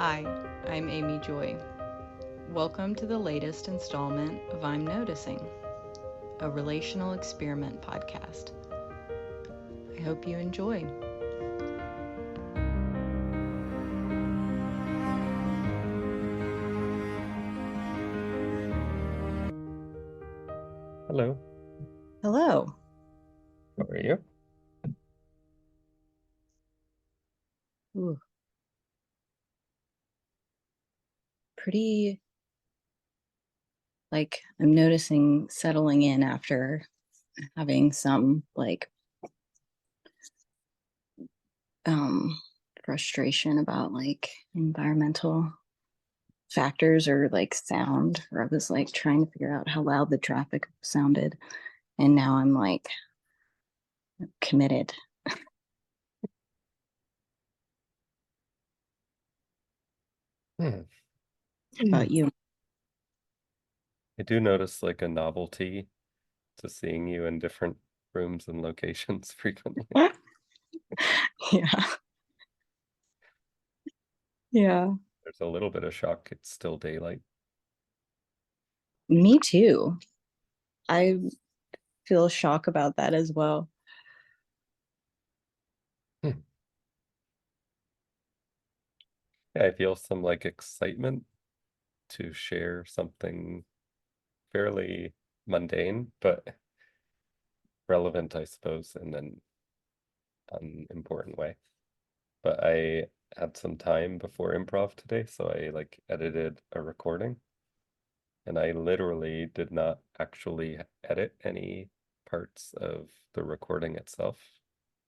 Hi, I'm Amy Joy. Welcome to the latest installment of I'm Noticing, a relational experiment podcast. I hope you enjoy. Hello, Hello. how are you? Ooh, pretty, I'm noticing settling in after having some um frustration about environmental factors or sound, or I was trying to figure out how loud the traffic sounded, and now I'm committed. Hmm. About you? I do notice like a novelty to seeing you in different rooms and locations frequently. Yeah. Yeah. There's a little bit of shock. It's still daylight. Me too. I feel shock about that as well. Hmm. Yeah, I feel some like excitement to share something fairly mundane, but relevant, I suppose, in an unimportant way. But I had some time before improv today, so I like edited a recording. And I literally did not actually edit any parts of the recording itself.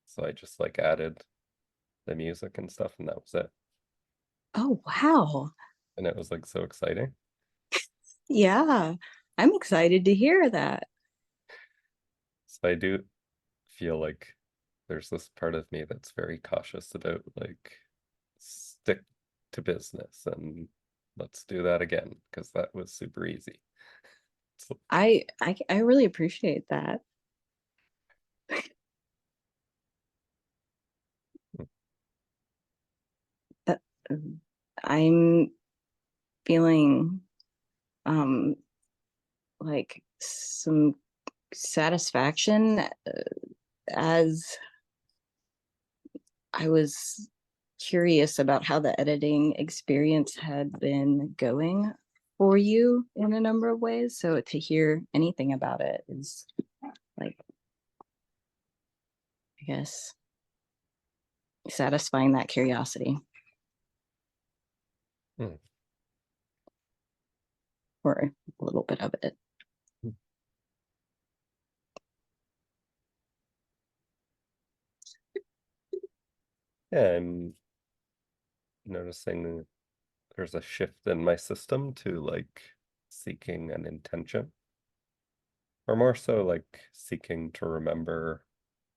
So I just like added the music and stuff, and that was it. Oh, wow. And it was like so exciting. Yeah. I'm excited to hear that. So I do feel like there's this part of me that's very cautious about like stick to business and let's do that again because that was super easy. So, I really appreciate that. That I'm feeling um some satisfaction as I was curious about how the editing experience had been going for you in a number of ways. So to hear anything about it is like, I guess, satisfying that curiosity, hmm. or a little bit of it. Yeah, I'm noticing there's a shift in my system to like seeking an intention, or more so like seeking to remember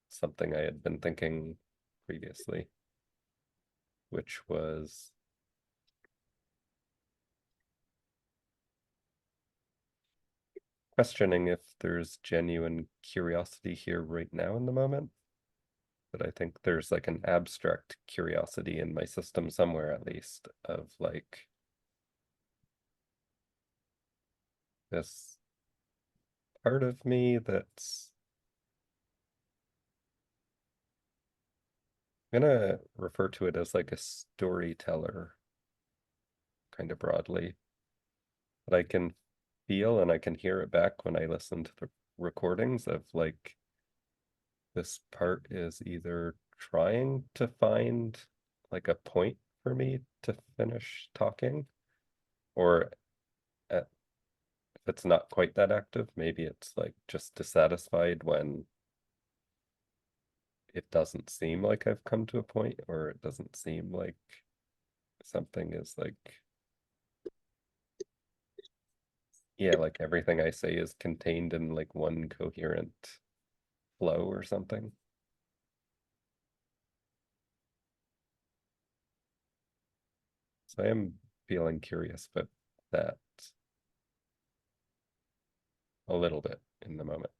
something I had been thinking previously, which was questioning if there's genuine curiosity here right now in the moment. But I think there's like an abstract curiosity in my system somewhere, at least, of like this part of me that's I'm gonna refer to it as like a storyteller, kind of broadly. But I can feel and I can hear it back when I listen to the recordings of like this part is either trying to find like a point for me to finish talking, or if it's not quite that active, maybe it's like just dissatisfied when it doesn't seem like I've come to a point, or it doesn't seem like something is like, yeah, like everything I say is contained in like one coherent flow or something. So I am feeling curious about that a little bit in the moment.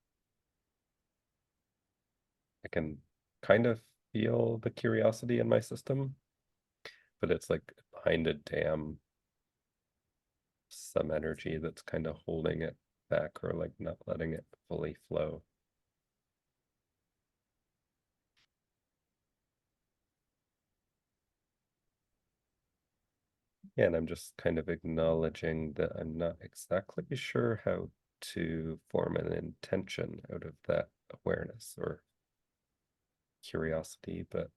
I can kind of feel the curiosity in my system, but it's like behind a dam some energy that's kind of holding it back or like not letting it fully flow. Yeah, and I'm just kind of acknowledging that I'm not exactly sure how to form an intention out of that awareness or curiosity, but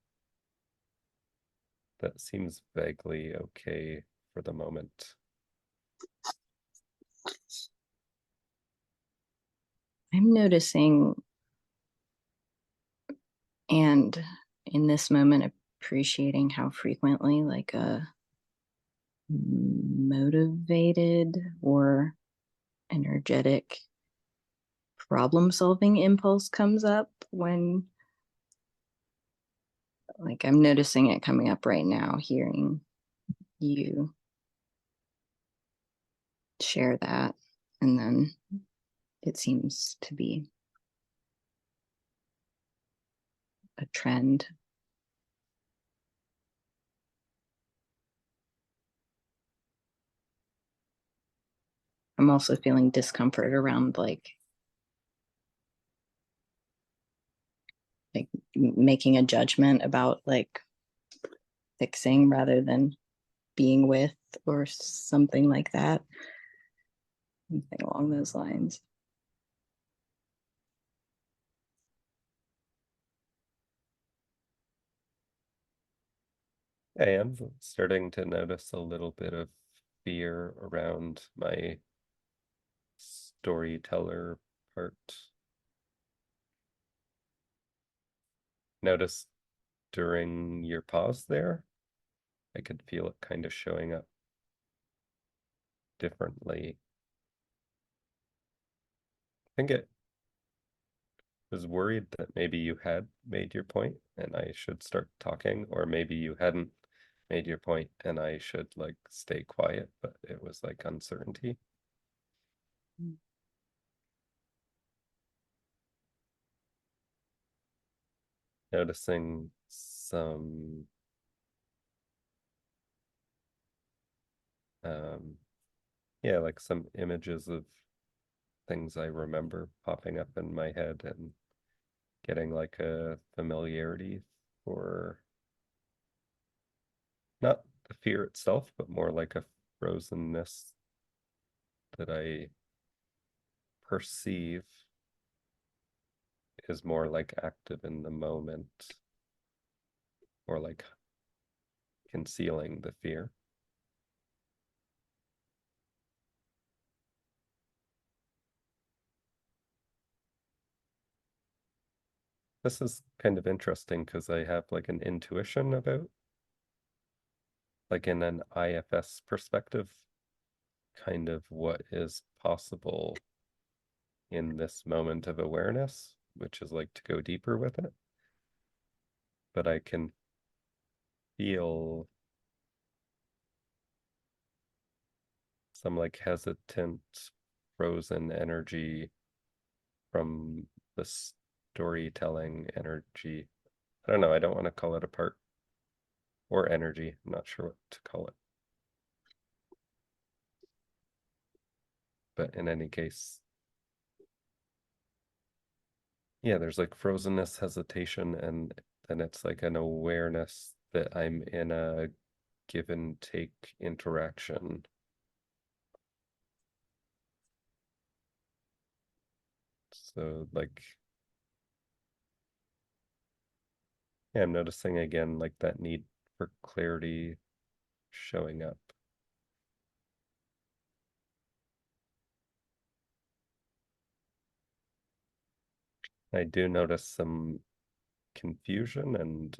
that seems vaguely okay for the moment. I'm noticing, and in this moment, appreciating how frequently like a motivated or energetic problem solving impulse comes up when, like, I'm noticing it coming up right now, hearing you share that. And then it seems to be a trend. I'm also feeling discomfort around like making a judgment about like fixing rather than being with or something like that. Something along those lines. I am starting to notice a little bit of fear around my storyteller part. Notice during your pause there, I could feel it kind of showing up differently. I think it was worried that maybe you had made your point and I should start talking, or maybe you hadn't made your point and I should like stay quiet, but it was like uncertainty. Noticing some yeah, like some images of things I remember popping up in my head and getting like a familiarity for not the fear itself, but more like a frozenness that I perceive is more like active in the moment or like concealing the fear. This is kind of interesting because I have like an intuition about, like in an IFS perspective, kind of what is possible in this moment of awareness, which is like to go deeper with it. But I can feel some like hesitant, frozen energy from the storytelling energy. I don't know. I don't want to call it a part or energy. I'm not sure what to call it. But in any case, yeah, there's like frozenness, hesitation, and then it's like an awareness that I'm in a give and take interaction. So like, yeah, I'm noticing again like that need for clarity showing up. I do notice some confusion and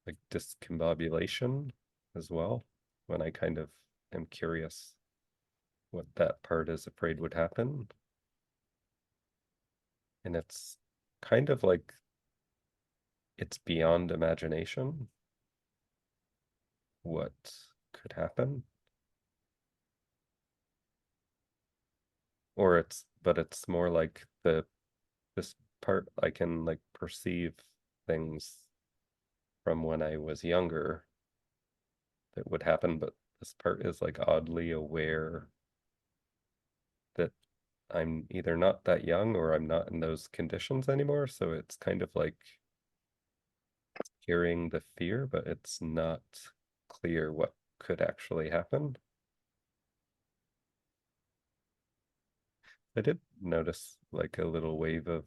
like discombobulation as well when I kind of am curious what that part is afraid would happen. And it's kind of like it's beyond imagination what could happen. Or but it's more like this part I can like perceive things from when I was younger that would happen, but this part is like oddly aware that I'm either not that young or I'm not in those conditions anymore. So it's kind of like hearing the fear, but it's not clear what could actually happen. I did notice like a little wave of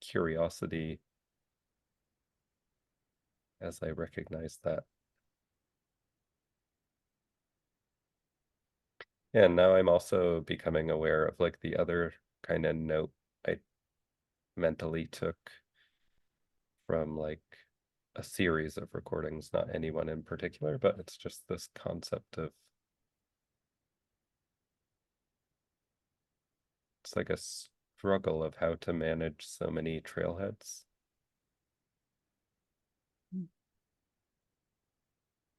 curiosity as I recognized that. Yeah, and now I'm also becoming aware of like the other kind of note I mentally took from like a series of recordings, not anyone in particular, but it's just this concept of it's like a struggle of how to manage so many trailheads.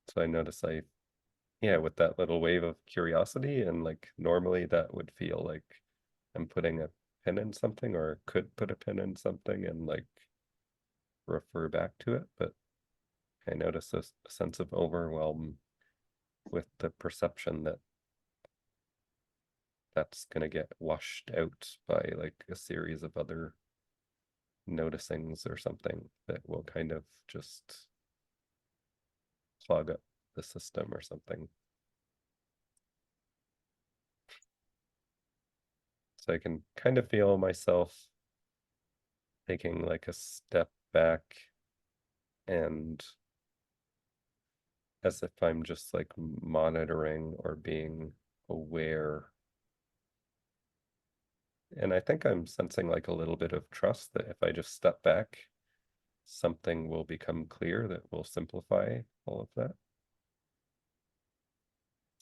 So I notice yeah, with that little wave of curiosity, and like normally that would feel like I'm putting a pin in something or could put a pin in something and like refer back to it, but I notice a sense of overwhelm with the perception that that's going to get washed out by like a series of other noticings or something that will kind of just clog up the system or something. So I can kind of feel myself taking like a step back and as if I'm just like monitoring or being aware. And I think I'm sensing like a little bit of trust that if I just step back, something will become clear that will simplify all of that.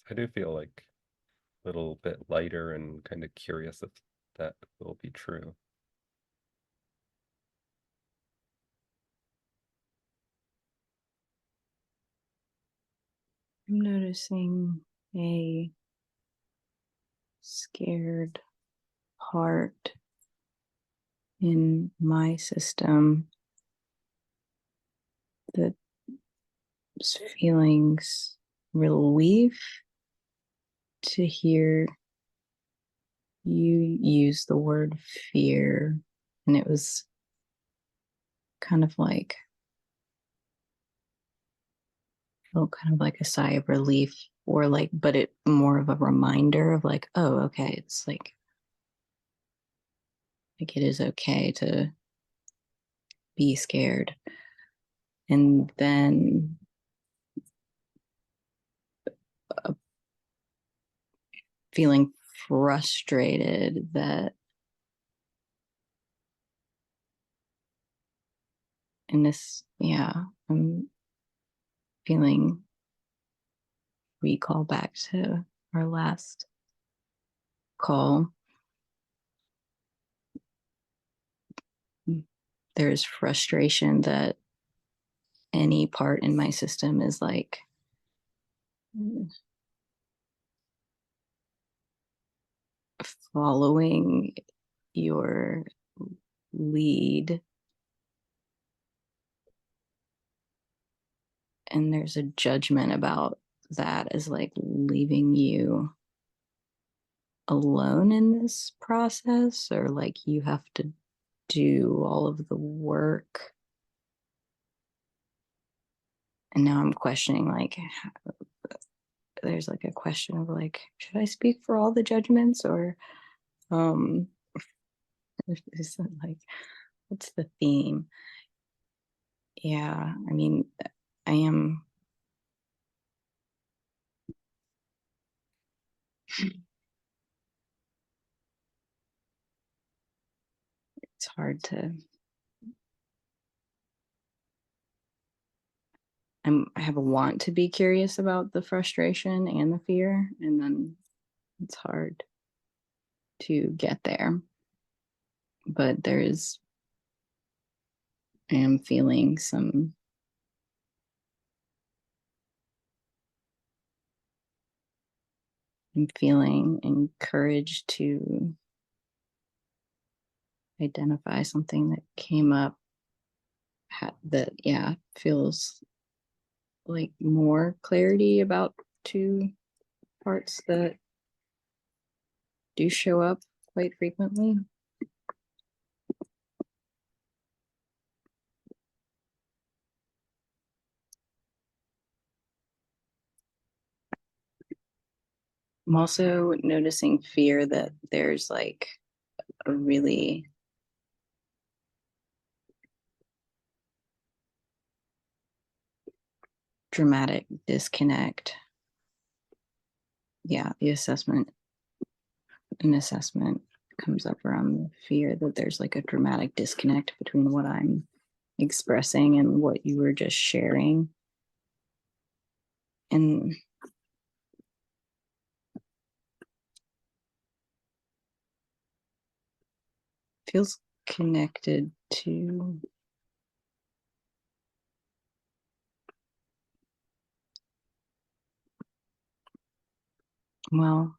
I do feel like a little bit lighter and kind of curious if that will be true. I'm noticing a scared part in my system that's feeling relief to hear you use the word fear. And it was kind of like, felt kind of like a sigh of relief, or like, but it more of a reminder of like, oh, okay, it's like it is okay to be scared. And then feeling frustrated that in this, yeah, I'm feeling recall back to our last call. There's frustration that any part in my system is like following your lead, and there's a judgment about that as like leaving you alone in this process, or like you have to do all of the work. And now I'm questioning, like, there's like a question of like, should I speak for all the judgments, or um is it like, what's the theme? Yeah, I mean, I am, it's hard to, I have a want to be curious about the frustration and the fear, and then it's hard to get there. But I am feeling I'm feeling encouraged to identify something that came up that, yeah, feels like more clarity about two parts that do show up quite frequently. I'm also noticing fear that there's like a really dramatic disconnect. Yeah, the assessment comes up around the fear that there's like a dramatic disconnect between what I'm expressing and what you were just sharing. And feels connected to well,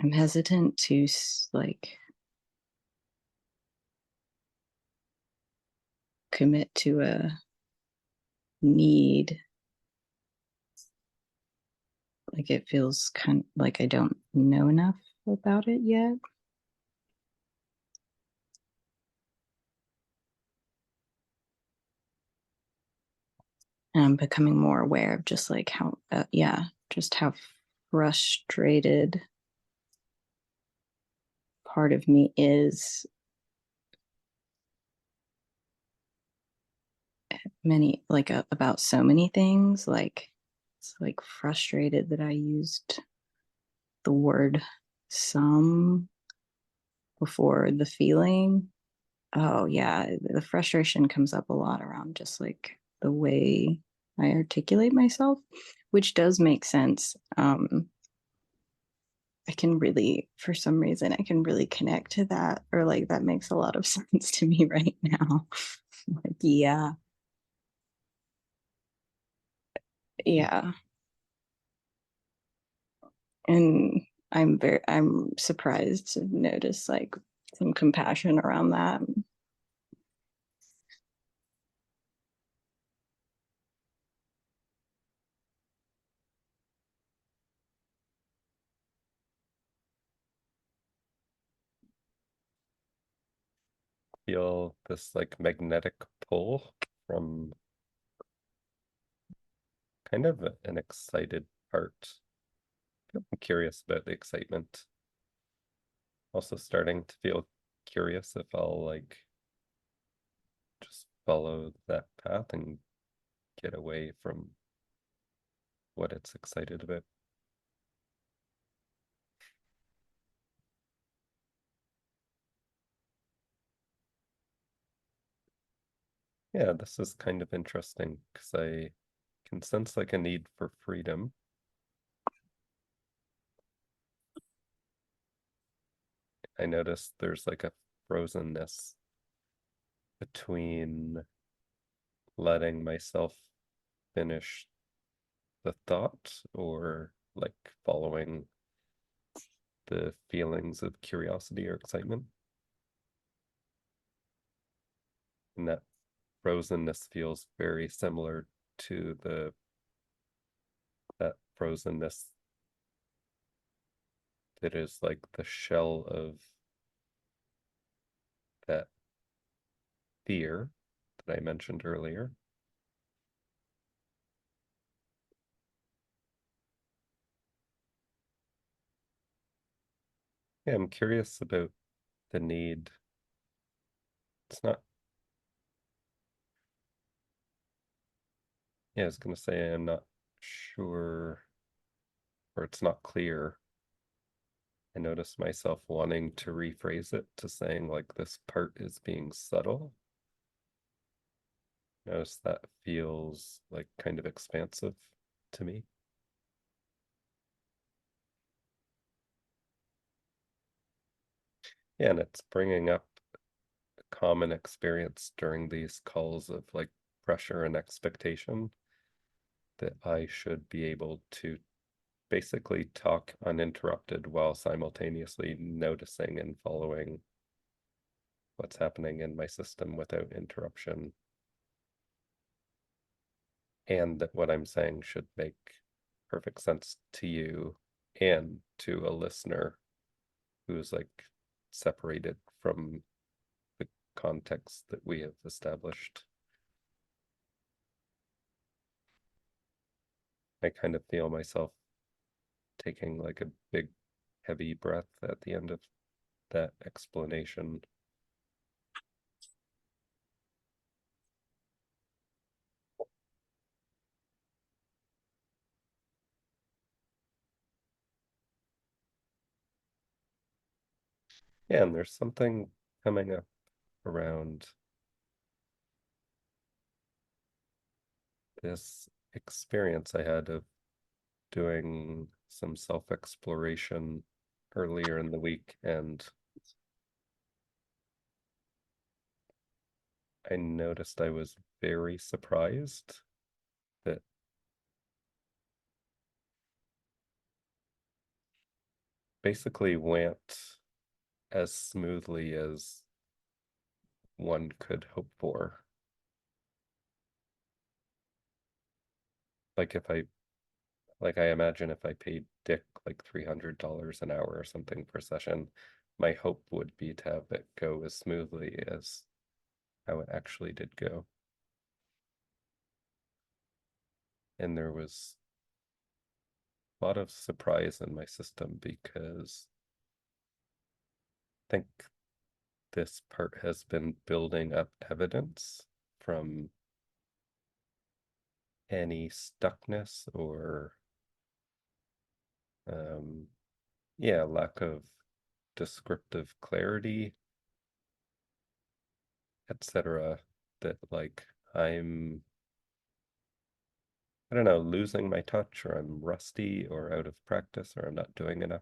I'm hesitant to like commit to a need. Like it feels kind of like I don't know enough about it yet. And I'm becoming more aware of just like how, yeah, just how frustrated part of me is many, like about so many things. Like it's like frustrated that I used the word some before the feeling. Oh, yeah, the frustration comes up a lot around just like the way I articulate myself, which does make sense. I can really, for some reason, I can really connect to that, or like that makes a lot of sense to me right now. Like, yeah, yeah. And I'm surprised to notice like some compassion around that. Feel this like magnetic pull from kind of an excited part. I'm curious about the excitement. Also starting to feel curious if I'll like just follow that path and get away from what it's excited about. Yeah, this is kind of interesting because I can sense like a need for freedom. I notice there's like a frozenness between letting myself finish the thought or like following the feelings of curiosity or excitement. And that frozenness feels very similar to that frozenness that is like the shell of that fear that I mentioned earlier. Yeah, I'm curious about the need. It's not, yeah, I was gonna say I'm not sure, or it's not clear. I notice myself wanting to rephrase it to saying like this part is being subtle. Notice that feels like kind of expansive to me. Yeah, and it's bringing up a common experience during these calls of like pressure and expectation that I should be able to basically talk uninterrupted while simultaneously noticing and following what's happening in my system without interruption, and that what I'm saying should make perfect sense to you and to a listener who's like separated from the context that we have established. I kind of feel myself taking like a big, heavy breath at the end of that explanation. Yeah, and there's something coming up around this experience I had of doing some self-exploration earlier in the week, and I noticed I was very surprised that basically went as smoothly as one could hope for. Like if I like I imagine if I paid Dick like $300 an hour or something per session, my hope would be to have it go as smoothly as how it actually did go. And there was a lot of surprise in my system because I think this part has been building up evidence from any stuckness or um yeah, lack of descriptive clarity, etc. That like I'm, I don't know, losing my touch, or I'm rusty or out of practice, or I'm not doing enough.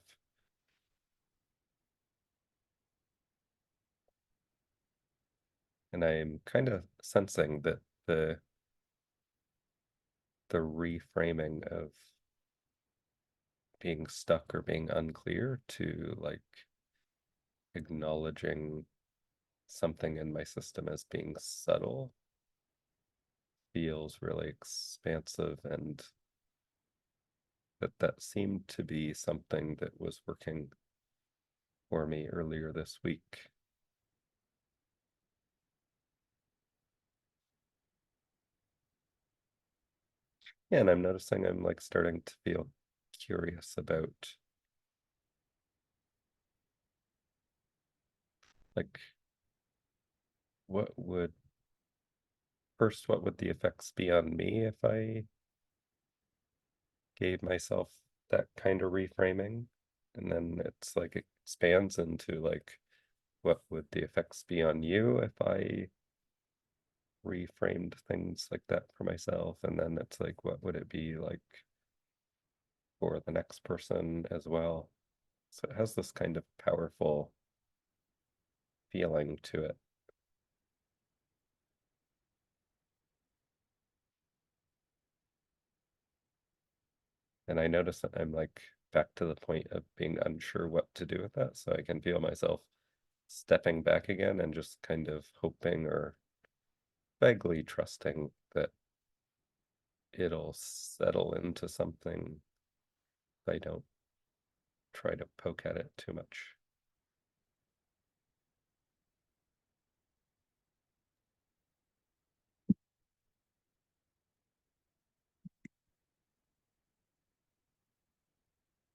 And I'm kind of sensing that the the reframing of being stuck or being unclear to like acknowledging something in my system as being subtle feels really expansive, and that seemed to be something that was working for me earlier this week. Yeah, and I'm noticing I'm like starting to feel curious about like what would first, what would the effects be on me if I gave myself that kind of reframing? And then it's like it expands into like what would the effects be on you if I reframed things like that for myself? And then it's like what would it be like for the next person as well? So it has this kind of powerful feeling to it. And I notice that I'm like back to the point of being unsure what to do with that. So I can feel myself stepping back again and just kind of hoping or vaguely trusting that it'll settle into something if I don't try to poke at it too much.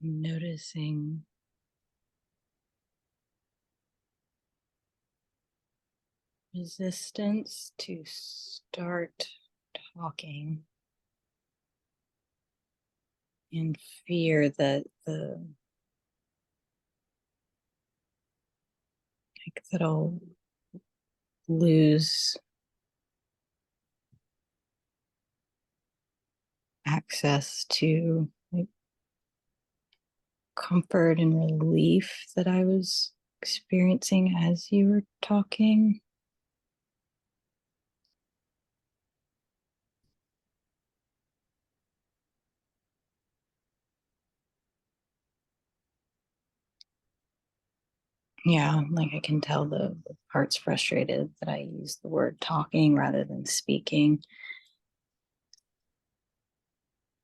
Noticing resistance to start talking and fear that that I'll lose access to like comfort and relief that I was experiencing as you were talking. Yeah, like I can tell the part's frustrated that I use the word talking rather than speaking.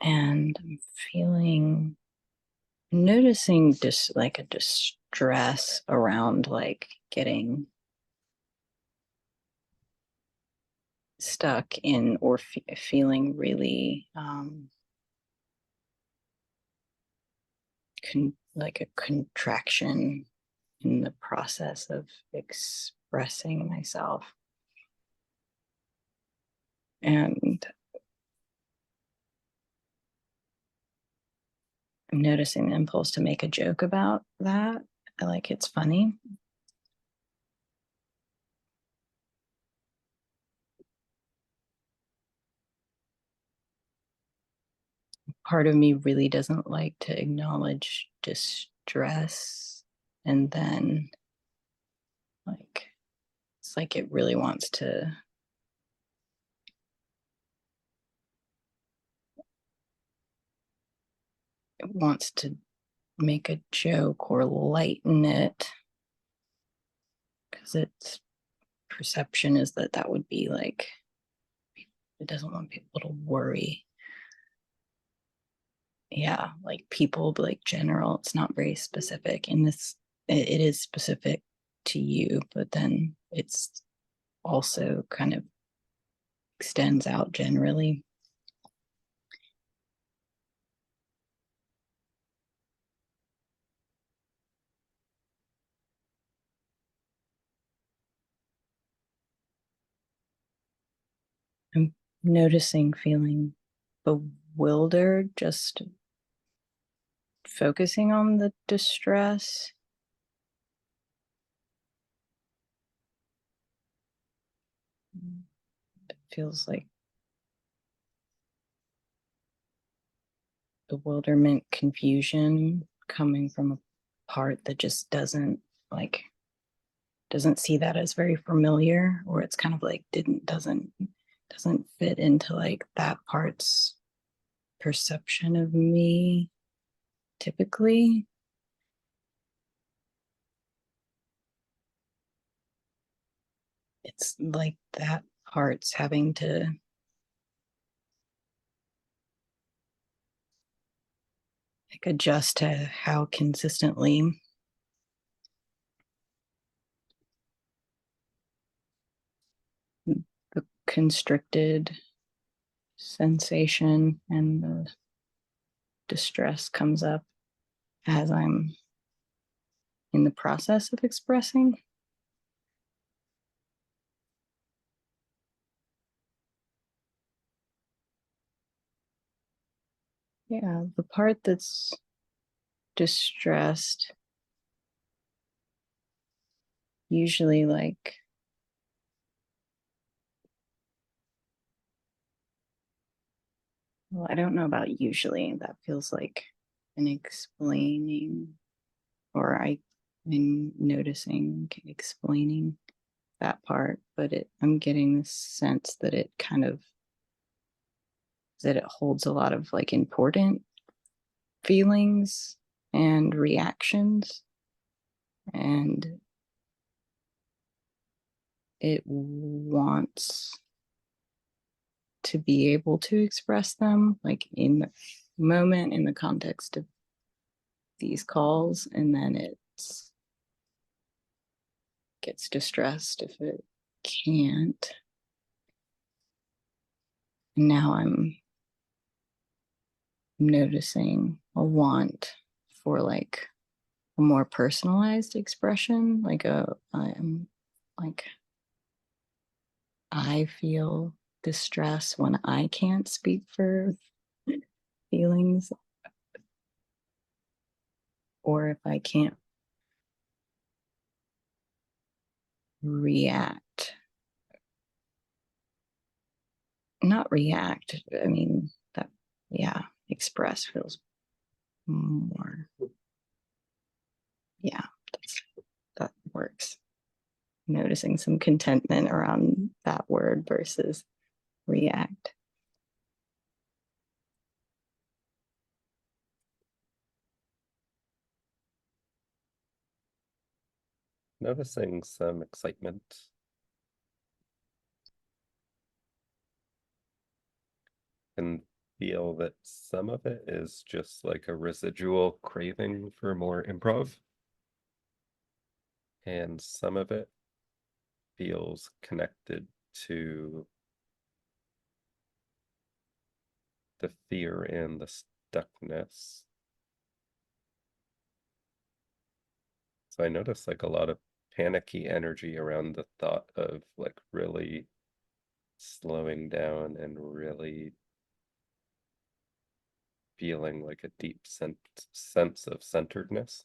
And I'm noticing just like a distress around like getting stuck in or feeling really like a contraction in the process of expressing myself. And I'm noticing the impulse to make a joke about that. I like it's funny. Part of me really doesn't like to acknowledge distress, and then like it's like it really wants to make a joke or lighten it, because its perception is that that would be like it doesn't want people to worry. Yeah, like people, but like general, it's not very specific. And it is specific to you, but then it's also kind of extends out generally. I'm noticing feeling bewildered, just focusing on the distress. It feels like bewilderment, confusion coming from a part that just doesn't see that as very familiar, or it's kind of like doesn't fit into like that part's perception of me typically. It's like that part's having to like adjust to how consistently the constricted sensation and the distress comes up as I'm in the process of expressing. Yeah, the part that's distressed usually like well, I don't know about usually. That feels like an explaining, or I'm noticing explaining that part, but I'm getting this sense that it kind of that it holds a lot of like important feelings and reactions, and it wants to be able to express them like in the moment in the context of these calls, and then it gets distressed if it can't. And now I'm noticing a want for like a more personalized expression, like I'm like I feel distress when I can't speak for feelings, or if I can't react. Not react. I mean that yeah, express feels more yeah, that works. Noticing some contentment around that word versus react. noticing some excitement. And feel that some of it is just like a residual craving for more improv. And some of it feels connected to the fear and the stuckness. So I notice like a lot of panicky energy around the thought of like really slowing down and really feeling like a deep sense of centeredness.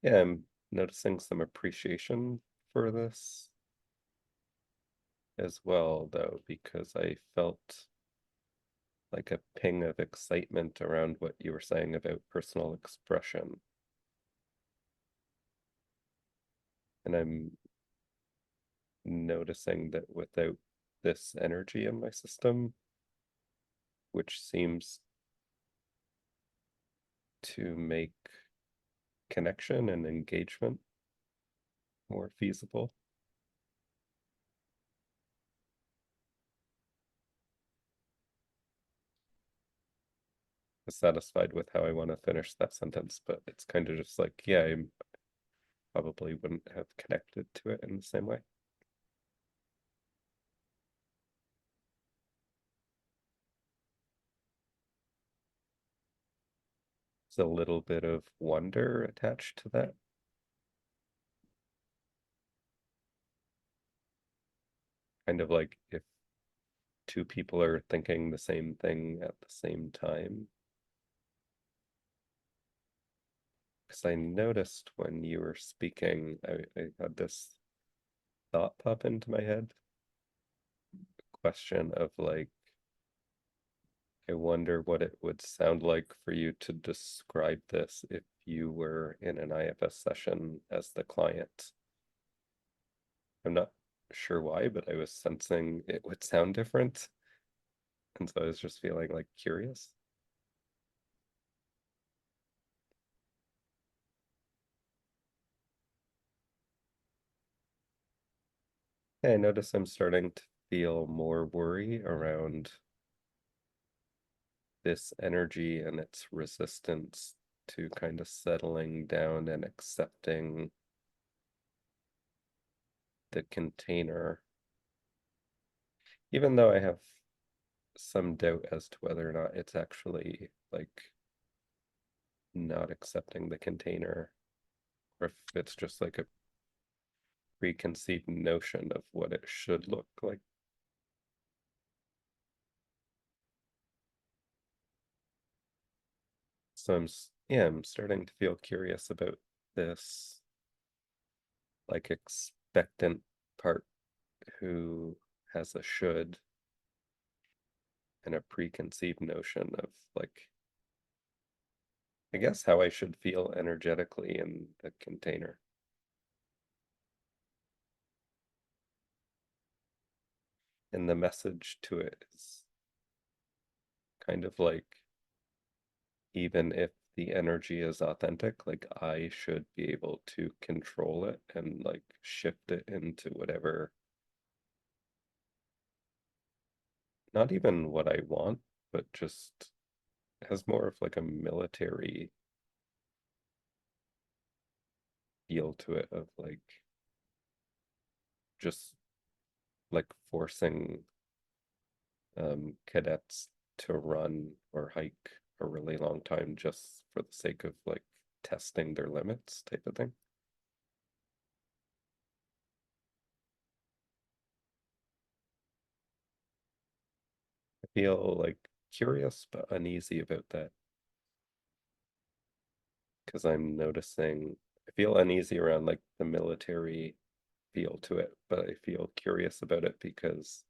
Yeah, I'm noticing some appreciation for this as well, though, because I felt like a ping of excitement around what you were saying about personal expression. And I'm noticing that without this energy in my system, which seems to make connection and engagement more feasible. Satisfied with how I want to finish that sentence, but it's kind of just like, yeah, I probably wouldn't have connected to it in the same way. There's a little bit of wonder attached to that. Kind of like if two people are thinking the same thing at the same time. Because I noticed when you were speaking, I had this thought pop into my head. Question of like, I wonder what it would sound like for you to describe this if you were in an IFS session as the client. I'm not sure why, but I was sensing it would sound different. And so I was just feeling like curious. I notice I'm starting to feel more worry around this energy and its resistance to kind of settling down and accepting the container, even though I have some doubt as to whether or not it's actually like not accepting the container or if it's just like a preconceived notion of what it should look like. So yeah, I'm starting to feel curious about this like expectant part who has a should and a preconceived notion of like, I guess, how I should feel energetically in the container. And the message to it is kind of like, even if the energy is authentic, like I should be able to control it and like shift it into whatever, not even what I want, but just has more of like a military feel to it of like just like forcing cadets to run or hike a really long time just for the sake of like testing their limits type of thing. I feel like curious but uneasy about that because I'm noticing I feel uneasy around like the military feel to it, but I feel curious about it because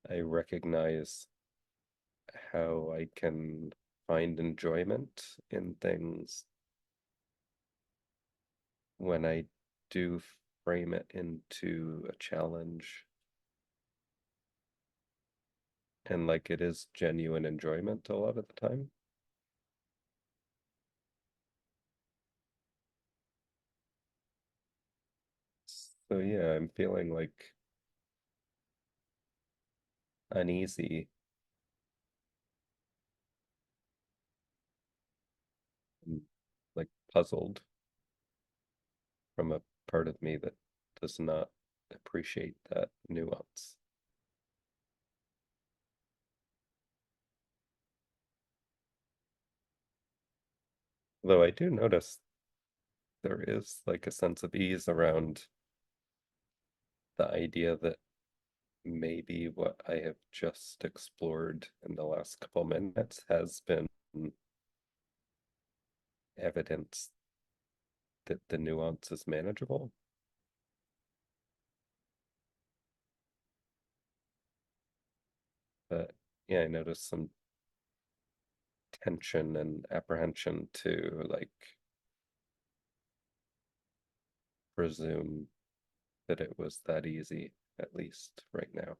I recognize how I can find enjoyment in things when I do frame it into a challenge and like it is genuine enjoyment a lot of the time. So yeah, I'm feeling like uneasy and like puzzled from a part of me that does not appreciate that nuance. Though I do notice there is like a sense of ease around the idea that maybe what I have just explored in the last couple minutes has been evidence that the nuance is manageable. But yeah, I noticed some tension and apprehension to like presume that it was that easy, at least right now.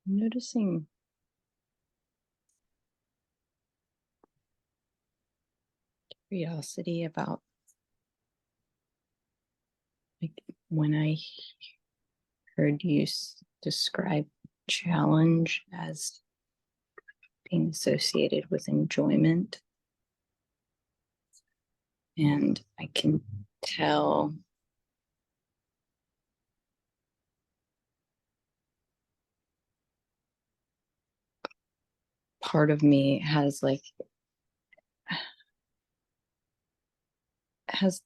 I'm noticing curiosity about like when I heard you describe challenge as being associated with enjoyment. And I can tell part of me has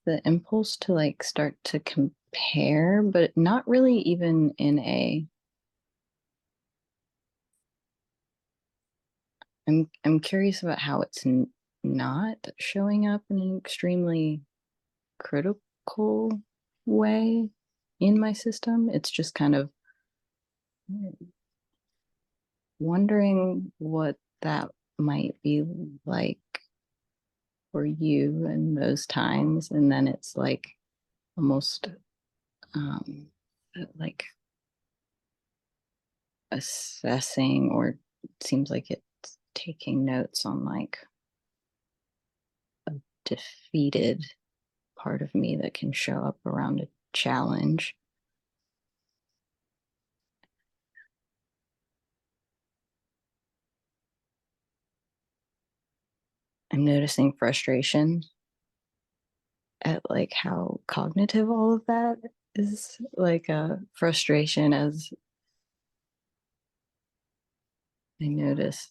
the impulse to like start to compare, but not really even in a I'm curious about how it's not showing up in an extremely critical way in my system. It's just kind of wondering what that might be like for you in those times. And then it's like almost um, like assessing, or it seems like it's taking notes on like a defeated part of me that can show up around a challenge. I'm noticing frustration at like how cognitive all of that is, like a frustration as I notice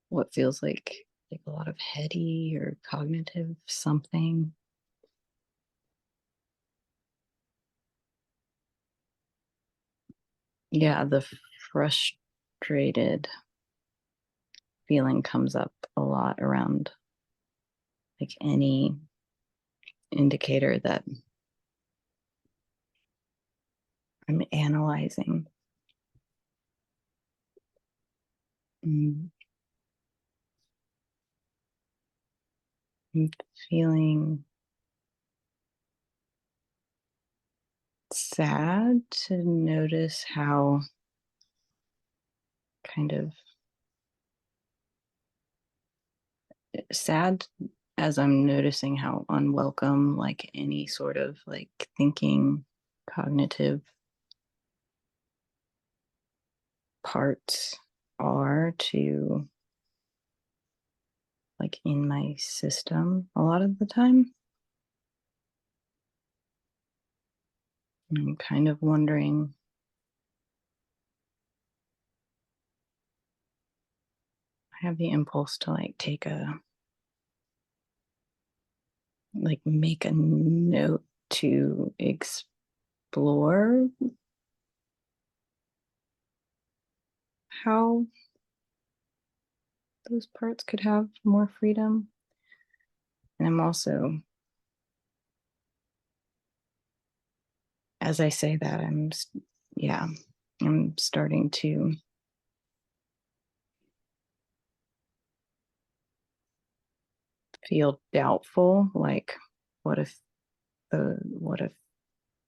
what feels like a lot of heady or cognitive something. Yeah, the frustrated feeling comes up a lot around like any indicator that I'm analyzing. Mm, I'm feeling sad to notice how kind of sad as I'm noticing how unwelcome like any sort of like thinking cognitive parts are to like in my system a lot of the time. And I'm kind of wondering, I have the impulse to like make a note to explore how those parts could have more freedom. And I'm also, as I say that, yeah, I'm starting to feel doubtful, like what if what if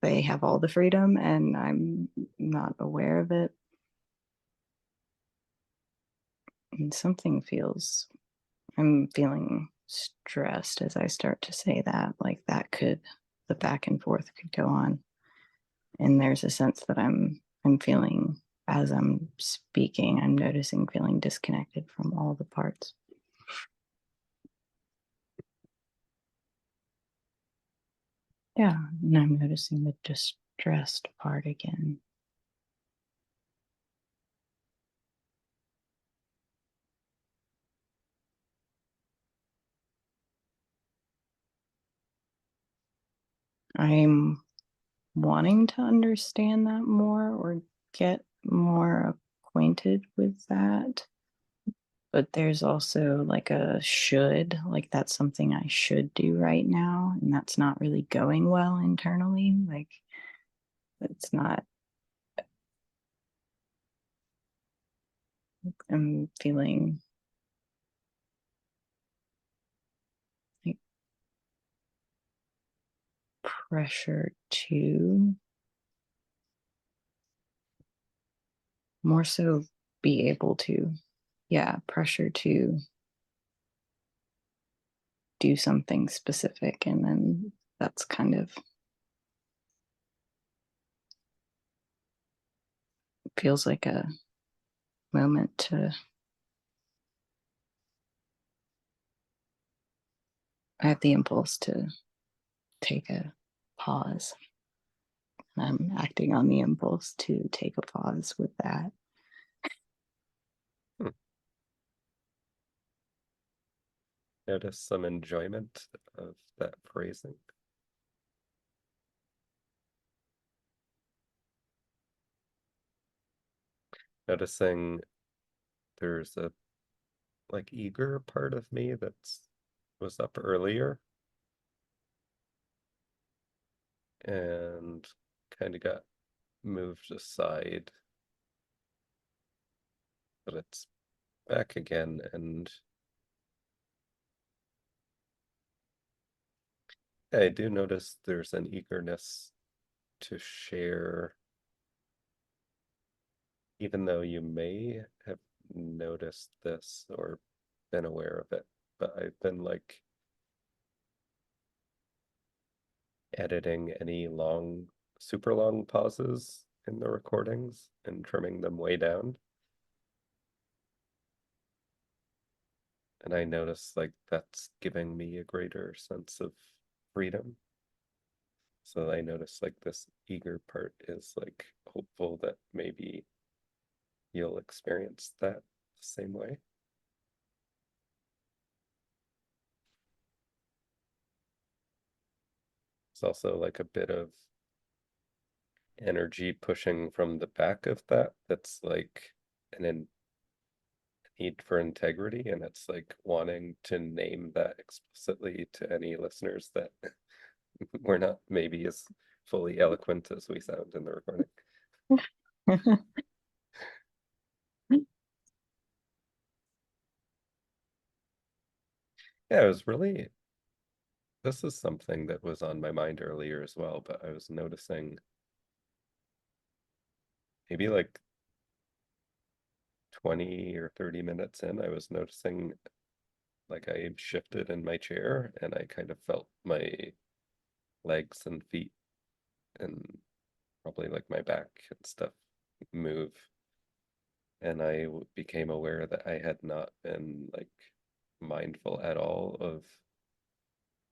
they have all the freedom and I'm not aware of it? And I'm feeling stressed as I start to say that, like the back and forth could go on. And there's a sense that I'm feeling as I'm speaking, I'm noticing feeling disconnected from all the parts. Yeah, and I'm noticing the distressed part again. I'm wanting to understand that more or get more acquainted with that. But there's also like a should, like that's something I should do right now. And that's not really going well internally. Like it's not, I'm feeling like pressure to more so be able to, yeah, pressure to do something specific. And then that's kind of feels like a moment to, I have the impulse to take a pause. I'm acting on the impulse to take a pause with that. Hmm. Notice some enjoyment of that phrasing. Noticing there's a like eager part of me that's was up earlier and kind of got moved aside, but it's back again. And I do notice there's an eagerness to share, even though you may have noticed this or been aware of it, but I've been like editing any super long pauses in the recordings and trimming them way down. And I notice like that's giving me a greater sense of freedom. So I notice like this eager part is like hopeful that maybe you'll experience that the same way. It's also like a bit of energy pushing from the back of that that's like an need for integrity, and it's like wanting to name that explicitly to any listeners that we're not maybe as fully eloquent as we sound in the recording. Yeah, it was really, this is something that was on my mind earlier as well, but I was noticing maybe like 20 or 30 minutes in, I was noticing like I shifted in my chair and I kind of felt my legs and feet and probably like my back and stuff move. And I became aware that I had not been like mindful at all of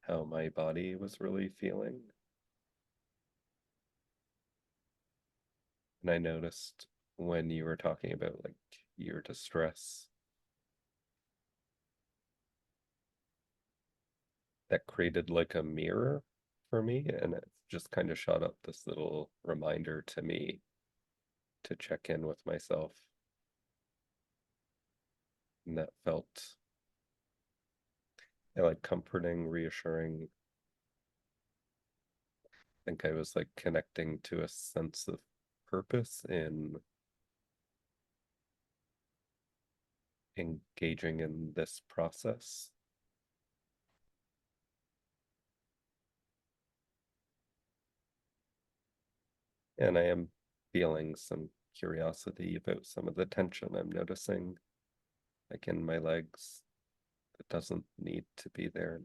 how my body was really feeling. And I noticed when you were talking about like your distress, that created like a mirror for me. And it just kind of shot up this little reminder to me to check in with myself. And that felt yeah, like comforting, reassuring. I think I was like connecting to a sense of purpose in engaging in this process. And I am feeling some curiosity about some of the tension I'm noticing, like in my legs, that doesn't need to be there.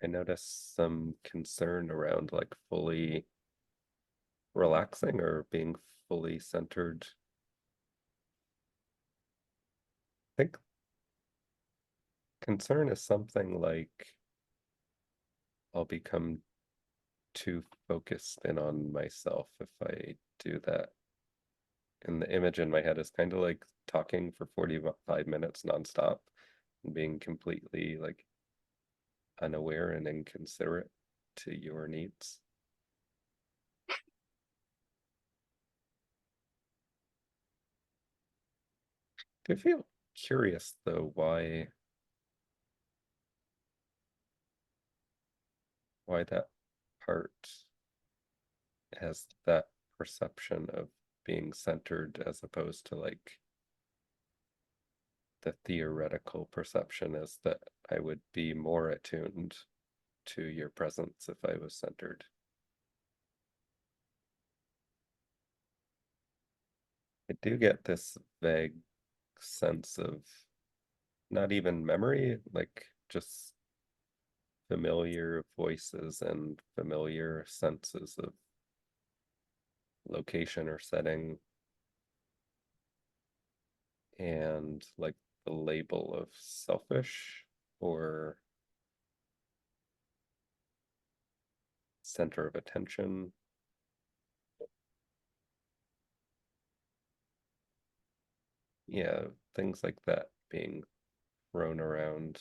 I notice some concern around like fully relaxing or being fully centered. I think concern is something like I'll become too focused in on myself if I do that. And the image in my head is kind of like talking for 45 minutes nonstop and being completely like unaware and inconsiderate to your needs. I feel curious though why that part has that perception of being centered as opposed to like the theoretical perception is that I would be more attuned to your presence if I was centered. I do get this vague sense of not even memory, like just familiar voices and familiar senses of location or setting, and like the label of selfish or center of attention. Yeah, things like that being thrown around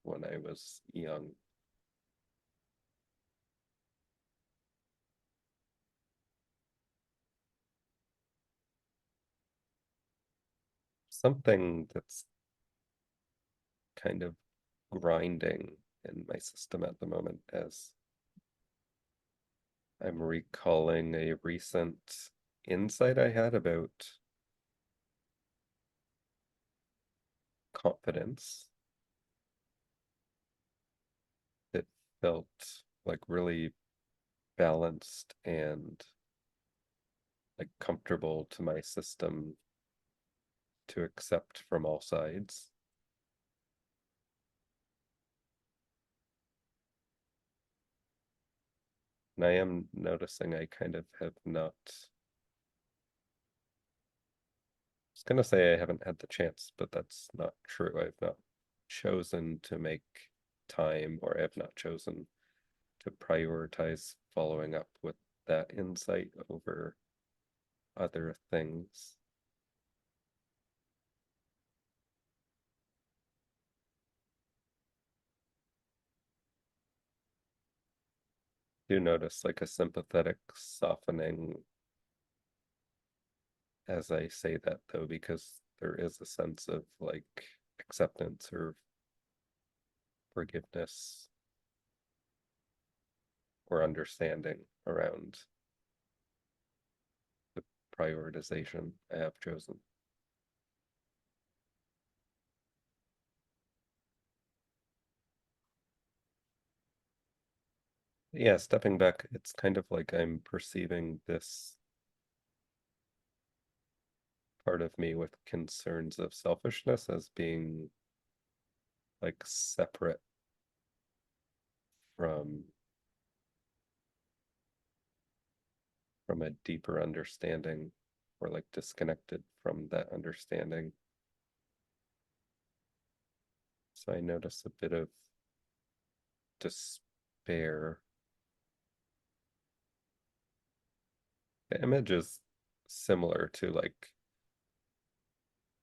when I was young. Something that's kind of grinding in my system at the moment as I'm recalling a recent insight I had about confidence. It felt like really balanced and like comfortable to my system to accept from all sides. And I am noticing I kind of have not, I was gonna say I haven't had the chance, but that's not true. I've not chosen to make time, or I have not chosen to prioritize following up with that insight over other things. Do notice like a sympathetic softening as I say that though, because there is a sense of like acceptance or forgiveness or understanding around the prioritization I have chosen. Yeah, stepping back, it's kind of like I'm perceiving this part of me with concerns of selfishness as being like separate from a deeper understanding, or like disconnected from that understanding. So I notice a bit of despair. The image is similar to like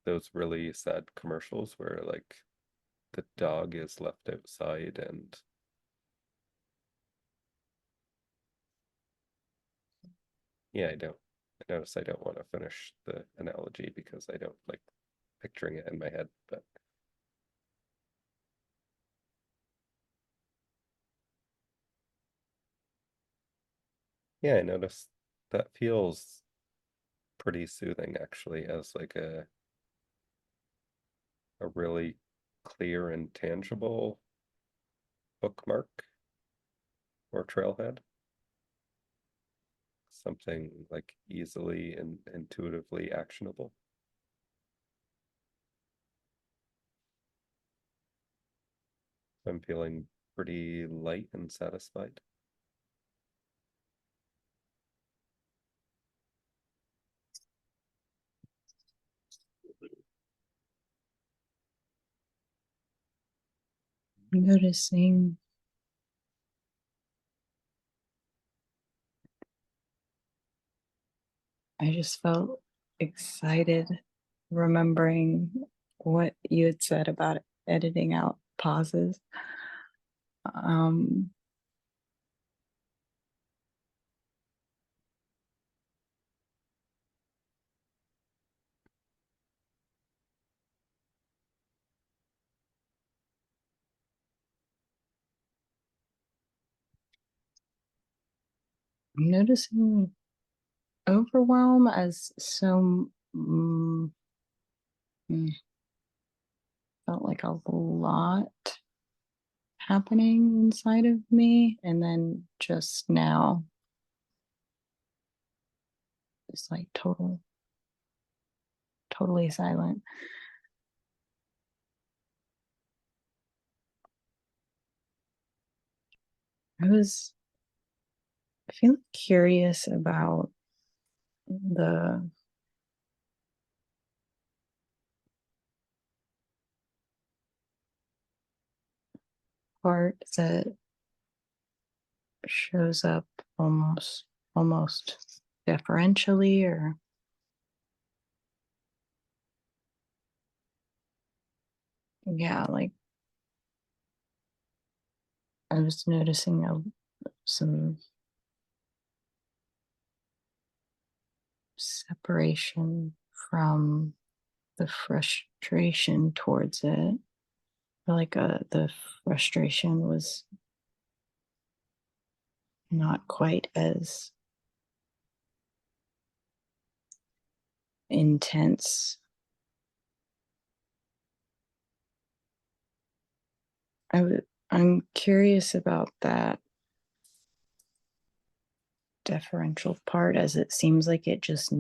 those really sad commercials where like the dog is left outside and yeah, I notice I don't want to finish the analogy because I don't like picturing it in my head, but yeah, I notice that feels pretty soothing actually, as like a really clear and tangible bookmark or trailhead. Something like easily and intuitively actionable. I'm feeling pretty light and satisfied. Noticing I just felt excited remembering what you had said about editing out pauses. Um, I'm noticing overwhelm as so felt like a lot happening inside of me, and then just now it's like totally silent. I was feeling curious about the part that shows up almost deferentially, or yeah, like I was noticing some separation from the frustration towards it. Like the frustration was not quite as intense. I'm curious about that deferential part, as it seems like it just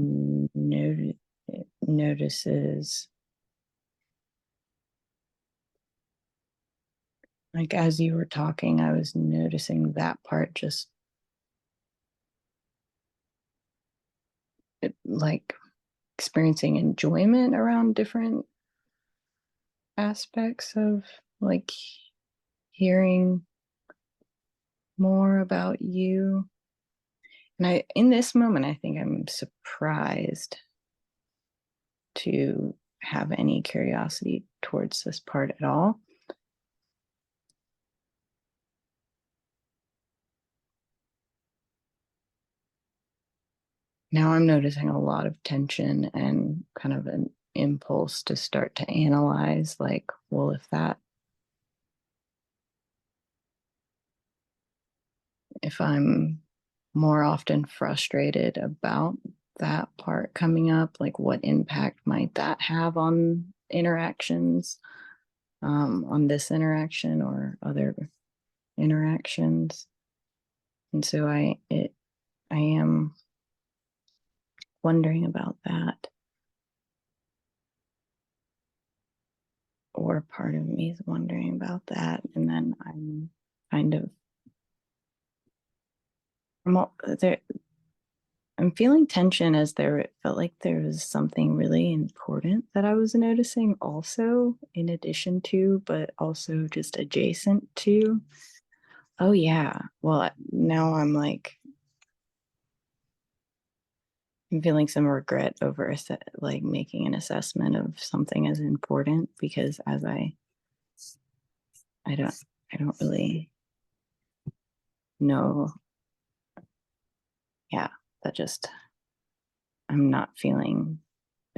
notices, like as you were talking I was noticing that part just like experiencing enjoyment around different aspects of like hearing more about you. And in this moment, I think I'm surprised to have any curiosity towards this part at all. Now I'm noticing a lot of tension and kind of an impulse to start to analyze, like, well, if I'm more often frustrated about that part coming up, like what impact might that have on interactions, on this interaction or other interactions. And so I am wondering about that, or part of me is wondering about that, and then I'm kind of there. I'm feeling tension as there it felt like there was something really important that I was noticing also, in addition to, but also just adjacent to. Oh yeah. Well, now I'm feeling some regret over like making an assessment of something as important, because as I don't I don't really know. Yeah, that just I'm not feeling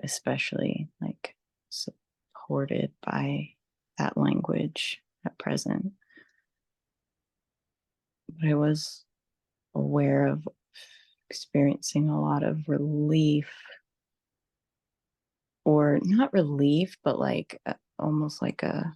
especially like supported by that language at present. But I was aware of experiencing a lot of relief, or not relief, but like almost like a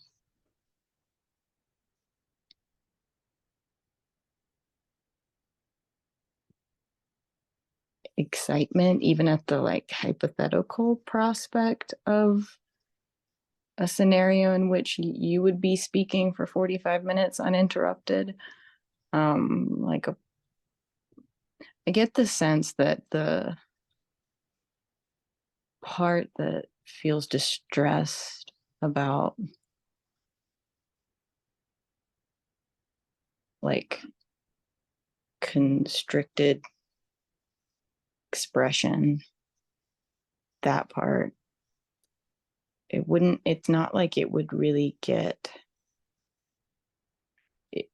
excitement, even at the like hypothetical prospect of a scenario in which you would be speaking for 45 minutes uninterrupted. Like I get the sense that the part that feels distressed about like constricted expression, that part, it's not like it would really get it,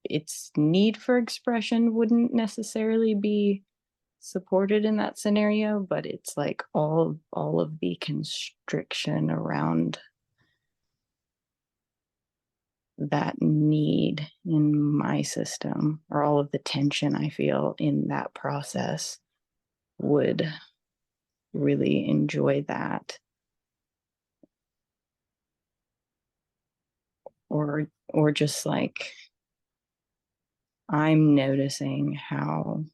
its need for expression wouldn't necessarily be supported in that scenario, but it's like all of the constriction around that need in my system, or all of the tension I feel in that process, would really enjoy that. Or just like I'm noticing how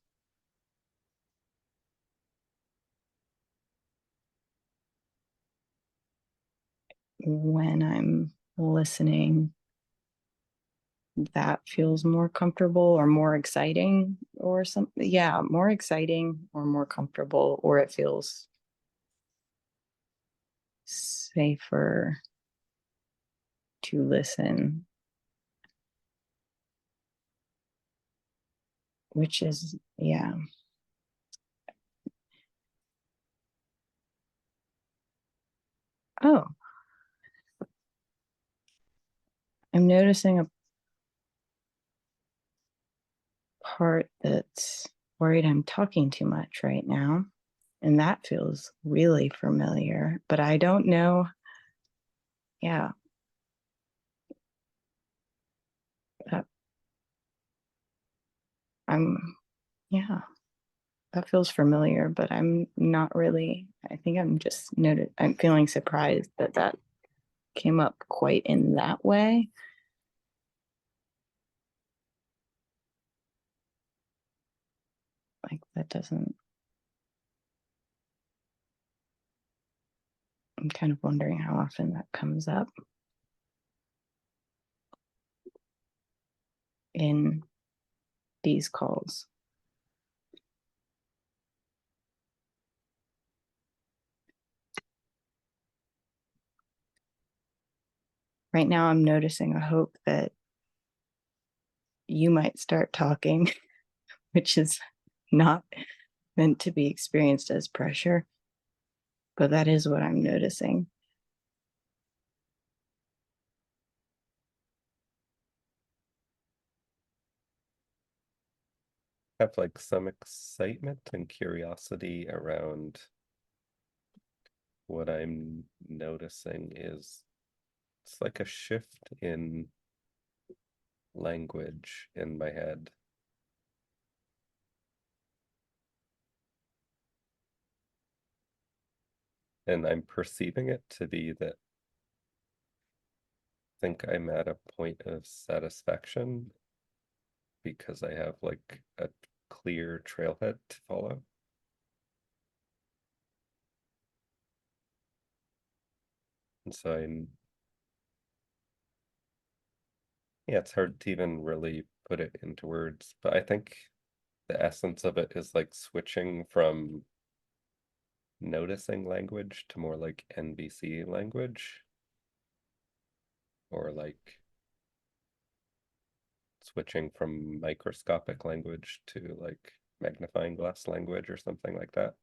when I'm listening, that feels more comfortable or more exciting or something. Yeah, more exciting or more comfortable, or it feels safer to listen, which is, yeah. Oh, I'm noticing a part that's worried I'm talking too much right now. And that feels really familiar, but I don't know. Yeah, that, I'm, yeah, that feels familiar, but I'm not really, I think I'm just noted, I'm feeling surprised that that came up quite in that way. Like that doesn't, I'm kind of wondering how often that comes up in these calls. Right now, I'm noticing a hope that you might start talking, which is not meant to be experienced as pressure, but that is what I'm noticing. Have like some excitement and curiosity around what I'm noticing is it's like a shift in language in my head. And I'm perceiving it to be that I think I'm at a point of satisfaction because I have like a clear trailhead to follow. And so yeah, it's hard to even really put it into words, but I think the essence of it is like switching from noticing language to more like NBC language, or like switching from microscopic language to like magnifying glass language or something like that.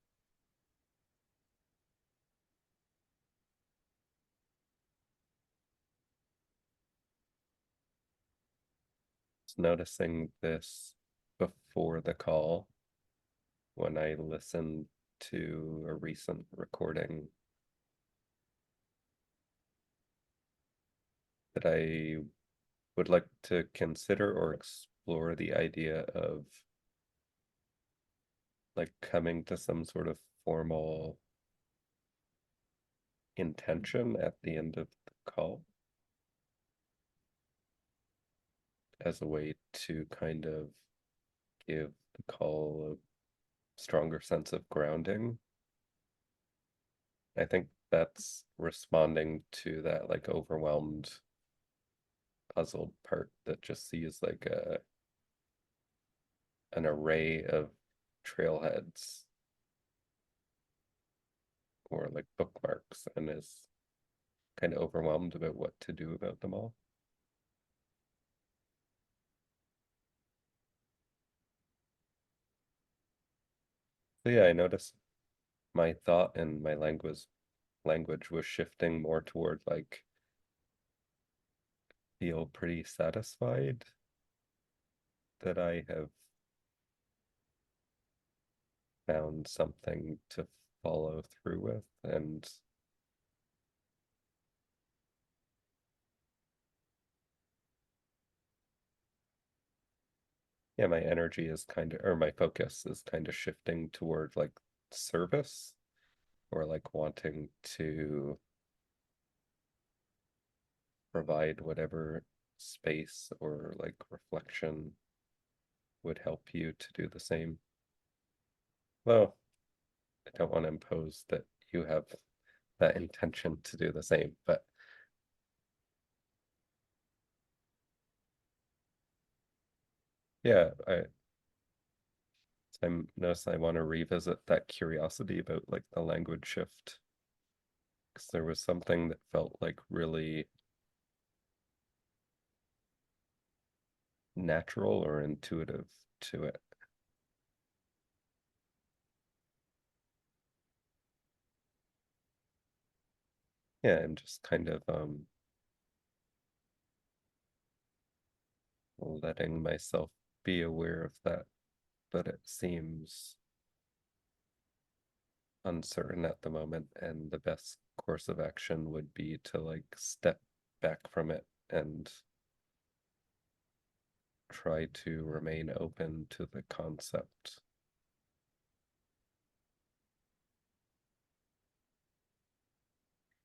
Just noticing this before the call when I listened to a recent recording that I would like to consider or explore the idea of like coming to some sort of formal intention at the end of the call as a way to kind of give the call stronger sense of grounding. I think that's responding to that like overwhelmed, puzzled part that just sees like an array of trailheads or like bookmarks and is kind of overwhelmed about what to do about them all. So yeah, I noticed my thought and my language was shifting more toward like feel pretty satisfied that I have found something to follow through with. And yeah, my energy is kind of, or my focus is kind of shifting toward like service or like wanting to provide whatever space or like reflection would help you to do the same. Well, I don't want to impose that you have that intention to do the same, but yeah, I notice I want to revisit that curiosity about like the language shift because there was something that felt like really natural or intuitive to it. Yeah, and just kind of letting myself be aware of that, but it seems uncertain at the moment, and the best course of action would be to like step back from it and try to remain open to the concept.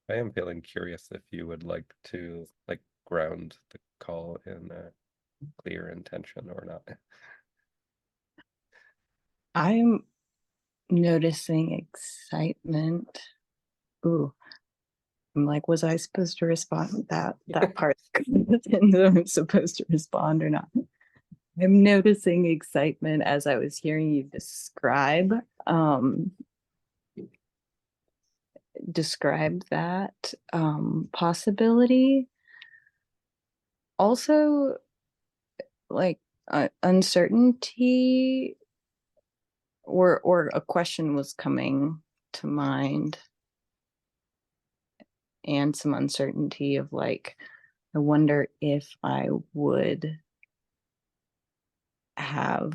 I am feeling curious if you would like to like ground the call in a clear intention or not. I'm noticing excitement. Ooh, I'm like, was I supposed to respond? That part depends if I'm supposed to respond or not. I'm noticing excitement as I was hearing you um describe that possibility. Also, like uncertainty or a question was coming to mind, and some uncertainty of like, I wonder if I would have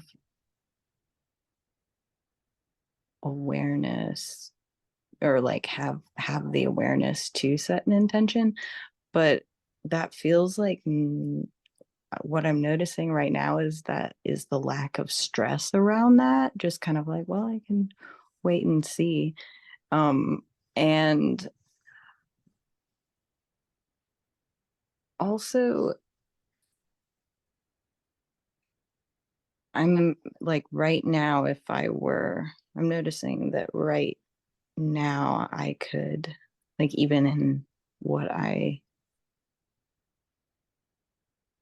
awareness or like have the awareness to set an intention, but that feels like what I'm noticing right now is the lack of stress around that, just kind of like, well, I can wait and see. And also I'm like right now, if I were, I'm noticing that right now I could, like, even in what I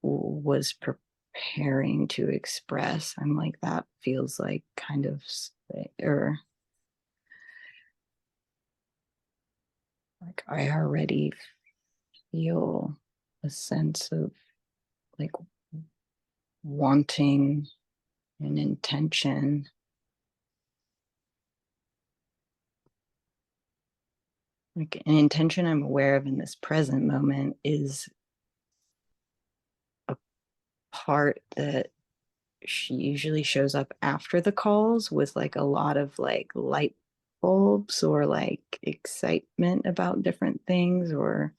was preparing to express, I'm like, that feels like kind of, or like I already feel a sense of like wanting an intention. Like an intention I'm aware of in this present moment is a part that she usually shows up after the calls with like a lot of like light bulbs or like excitement about different things, or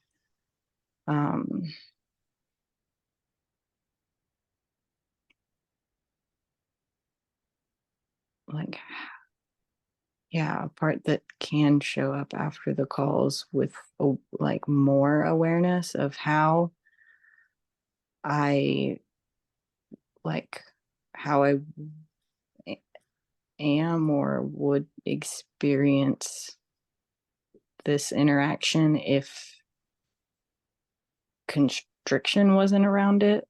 um like, yeah, a part that can show up after the calls with like more awareness of how I like how I am or would experience this interaction if constriction wasn't around it.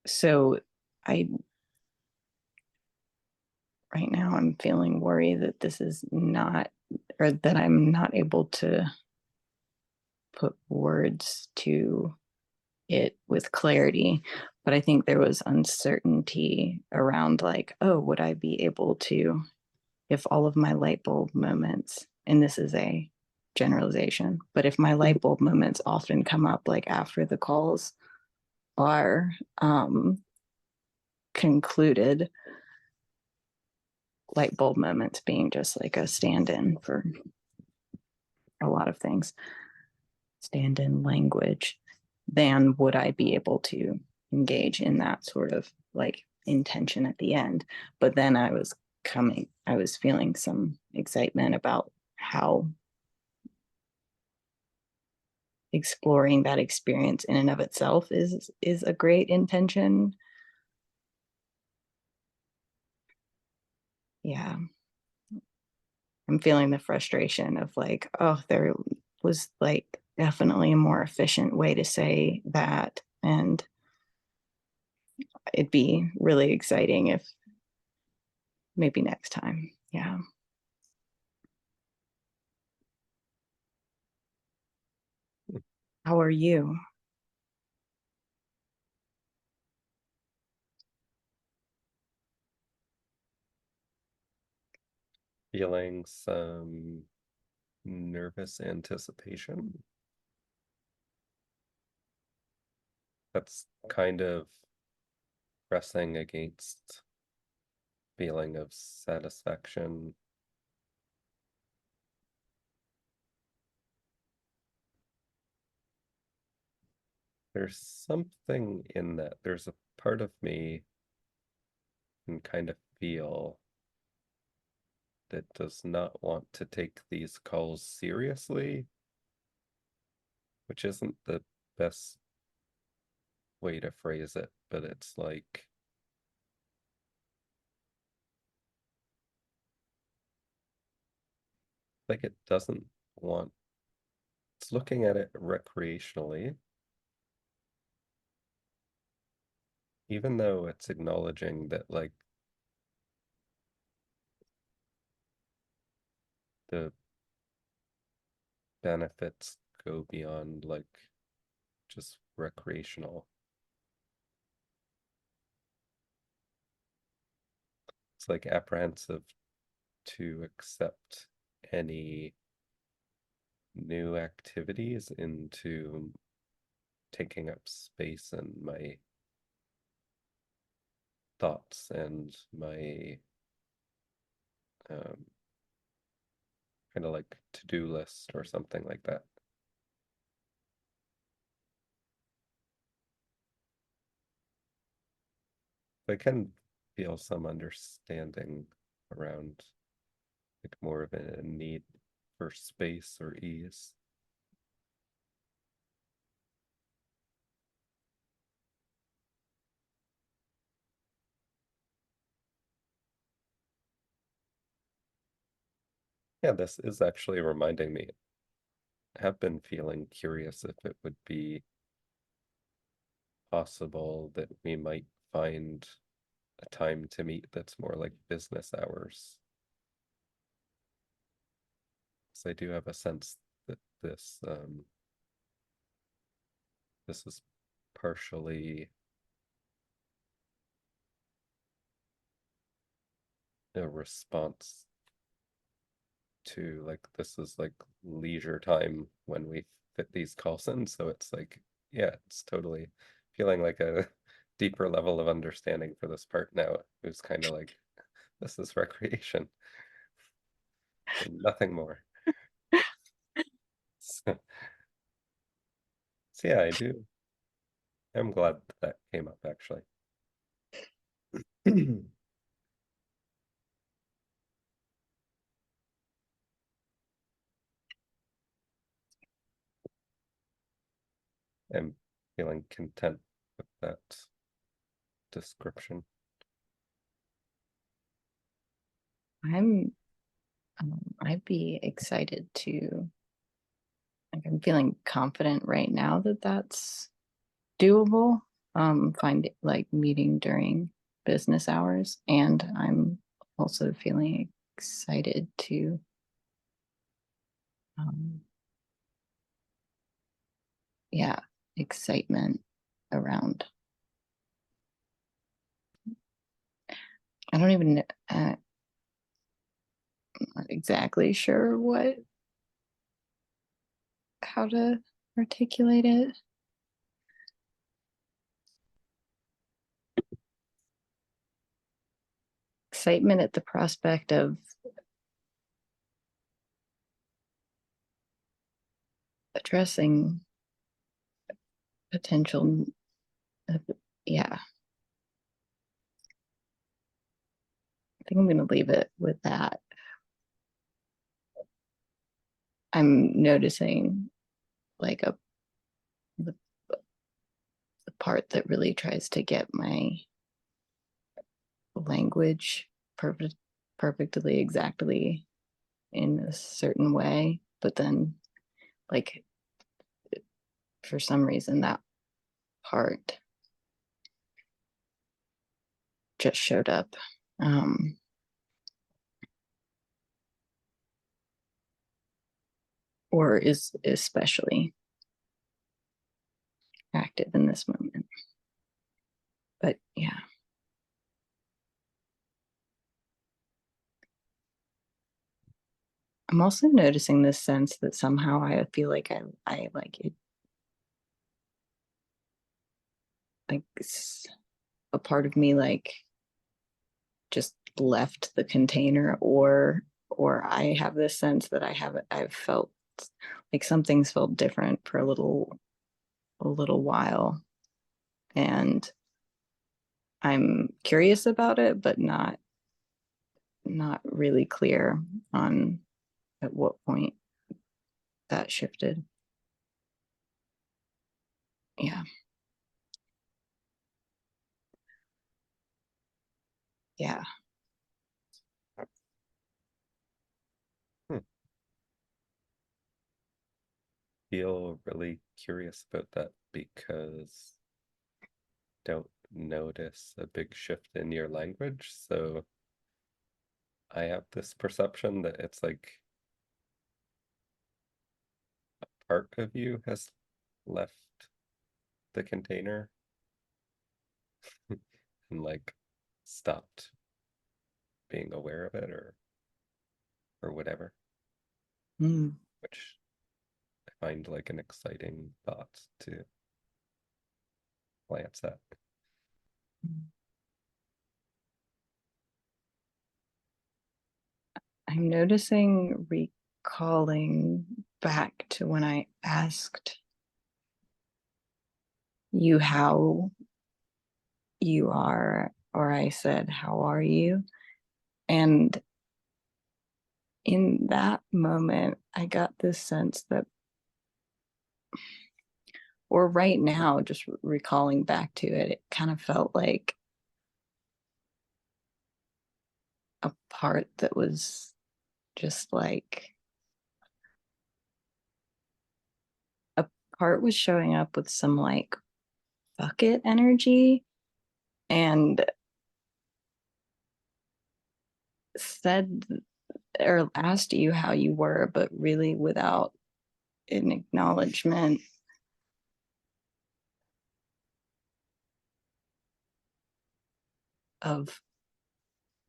So I right now I'm feeling worried that this is not, or that I'm not able to put words to it with clarity. But I think there was uncertainty around, like, oh, would I be able to, if all of my light bulb moments, and this is a generalization, but if my light bulb moments often come up like after the calls are concluded, light bulb moments being just like a stand-in for a lot of things, stand-in language, then would I be able to engage in that sort of like intention at the end? But then I was feeling some excitement about how exploring that experience in and of itself is a great intention. Yeah, I'm feeling the frustration of like, oh, there was like definitely a more efficient way to say that, and it'd be really exciting if maybe next time. Yeah. How are you? Feeling some nervous anticipation. That's kind of pressing against feeling of satisfaction. There's something in that. There's a part of me can kind of feel that does not want to take these calls seriously, which isn't the best way to phrase it, but it's like it doesn't want, it's looking at it recreationally, even though it's acknowledging that like the benefits go beyond like just recreational. It's like apprehensive to accept any new activities into taking up space in my thoughts and my um, kind of like to-do list or something like that. I can feel some understanding around like more of a need for space or ease. Yeah, this is actually reminding me. I have been feeling curious if it would be possible that we might find a time to meet that's more like business hours. So I do have a sense that this is partially a response to like this is like leisure time when we fit these calls in. So it's like, yeah, it's totally feeling like a deeper level of understanding for this part now. It was kind of like this is recreation and nothing more. So, so yeah, I do. I'm glad that came up actually. I'm feeling content with that description. I'd be excited to, like, I'm feeling confident right now that that's doable. Find it like meeting during business hours, and I'm also feeling excited to um, yeah, excitement around. I don't even I'm not exactly sure how to articulate it. Excitement at the prospect of addressing potential. Yeah, I think I'm going to leave it with that. I'm noticing like the, the part that really tries to get my language perfectly exactly in a certain way, but then like for some reason that part just showed up, um or is especially active in this moment. But yeah, I'm also noticing this sense that somehow I feel like I like it, like a part of me like just left the container, or I have this sense that I've felt like something's felt different for a little while, and I'm curious about it, but not really clear on at what point that shifted. Yeah. Yeah. Hmm. Feel really curious about that because don't notice a big shift in your language. So I have this perception that it's like part of you has left the container and like stopped being aware of it or whatever, Mm. which I find like an exciting thought to glance at. I'm noticing recalling back to when I asked you how you are, or I said, "How are you?" And in that moment, I got this sense that, or right now, just recalling back to it, it kind of felt like a part that was just like a part was showing up with some like bucket energy and said or asked you how you were, but really without an acknowledgement of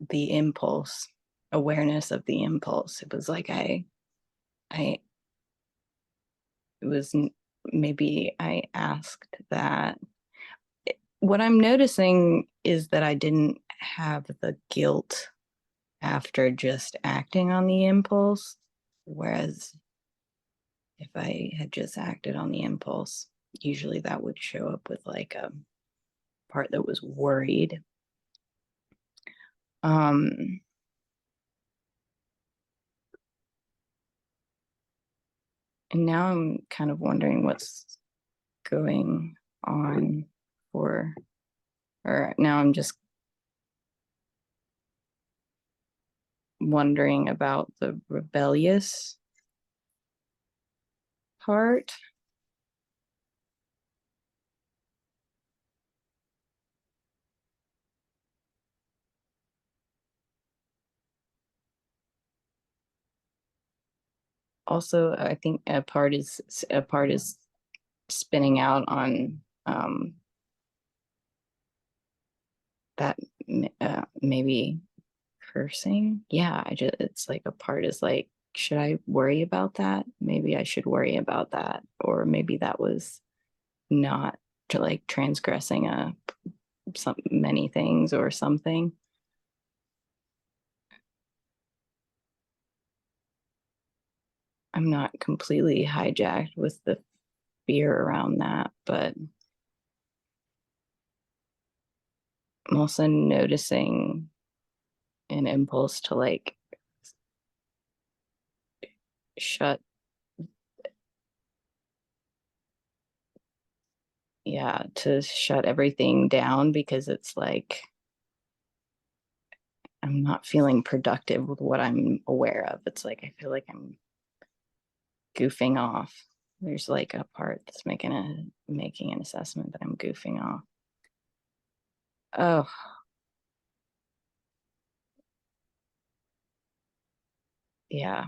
the impulse, awareness of the impulse. It was like I, it was maybe I asked that. What I'm noticing is that I didn't have the guilt after just acting on the impulse, whereas if I had just acted on the impulse, usually that would show up with like a part that was worried. Um, and now I'm kind of wondering what's going on for, or now I'm just wondering about the rebellious part. Also, I think a part is spinning out on that maybe cursing. Yeah, it's like a part is like, should I worry about that? Maybe I should worry about that, or maybe that was not to like transgressing some many things or something. I'm not completely hijacked with the fear around that, but I'm also noticing an impulse to like shut, yeah, to shut everything down because it's like I'm not feeling productive with what I'm aware of. It's like I feel like I'm goofing off. There's like a part that's making an assessment that I'm goofing off. Oh, yeah.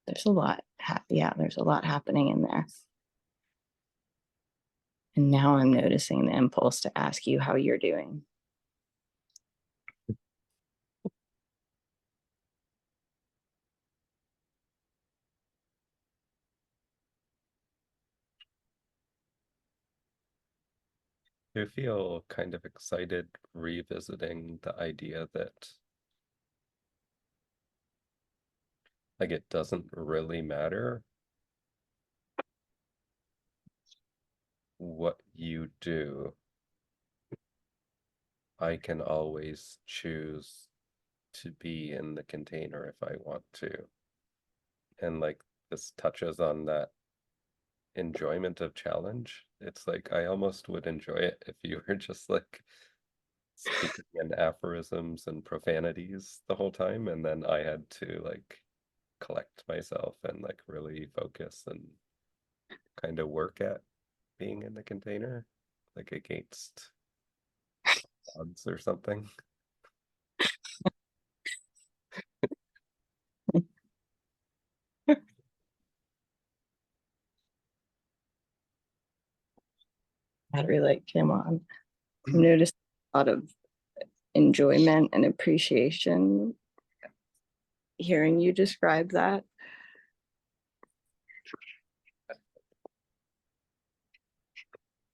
There's a lot. Yeah, there's a lot happening in there. And now I'm noticing the impulse to ask you how you're doing. I feel kind of excited revisiting the idea that like it doesn't really matter what you do. I can always choose to be in the container if I want to. And like this touches on that enjoyment of challenge. It's like I almost would enjoy it if you were just like speaking in aphorisms and profanities the whole time, and then I had to like collect myself and like really focus and kind of work at being in the container, like against odds or something. Battery light came on. I noticed a lot of enjoyment and appreciation hearing you describe that.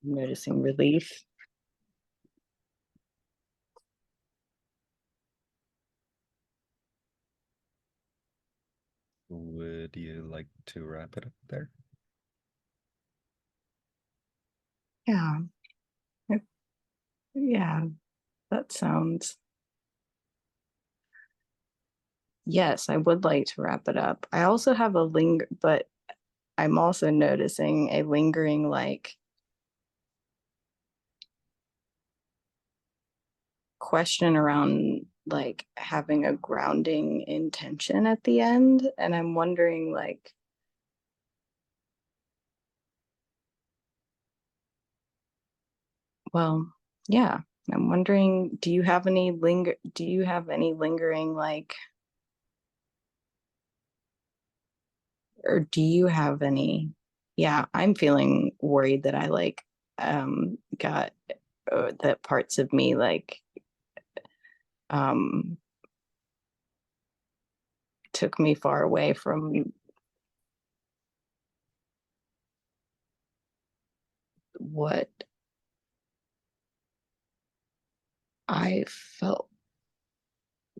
I'm noticing relief. Would you like to wrap it up there? Yeah. Yeah. That sounds. Yes, I would like to wrap it up. I also have but I'm also noticing a lingering like question around like having a grounding intention at the end. And I'm wondering like, well, yeah, I'm wondering, do you have any lingering like, or do you have any, yeah, I'm feeling worried that I like got that parts of me like um took me far away from what I felt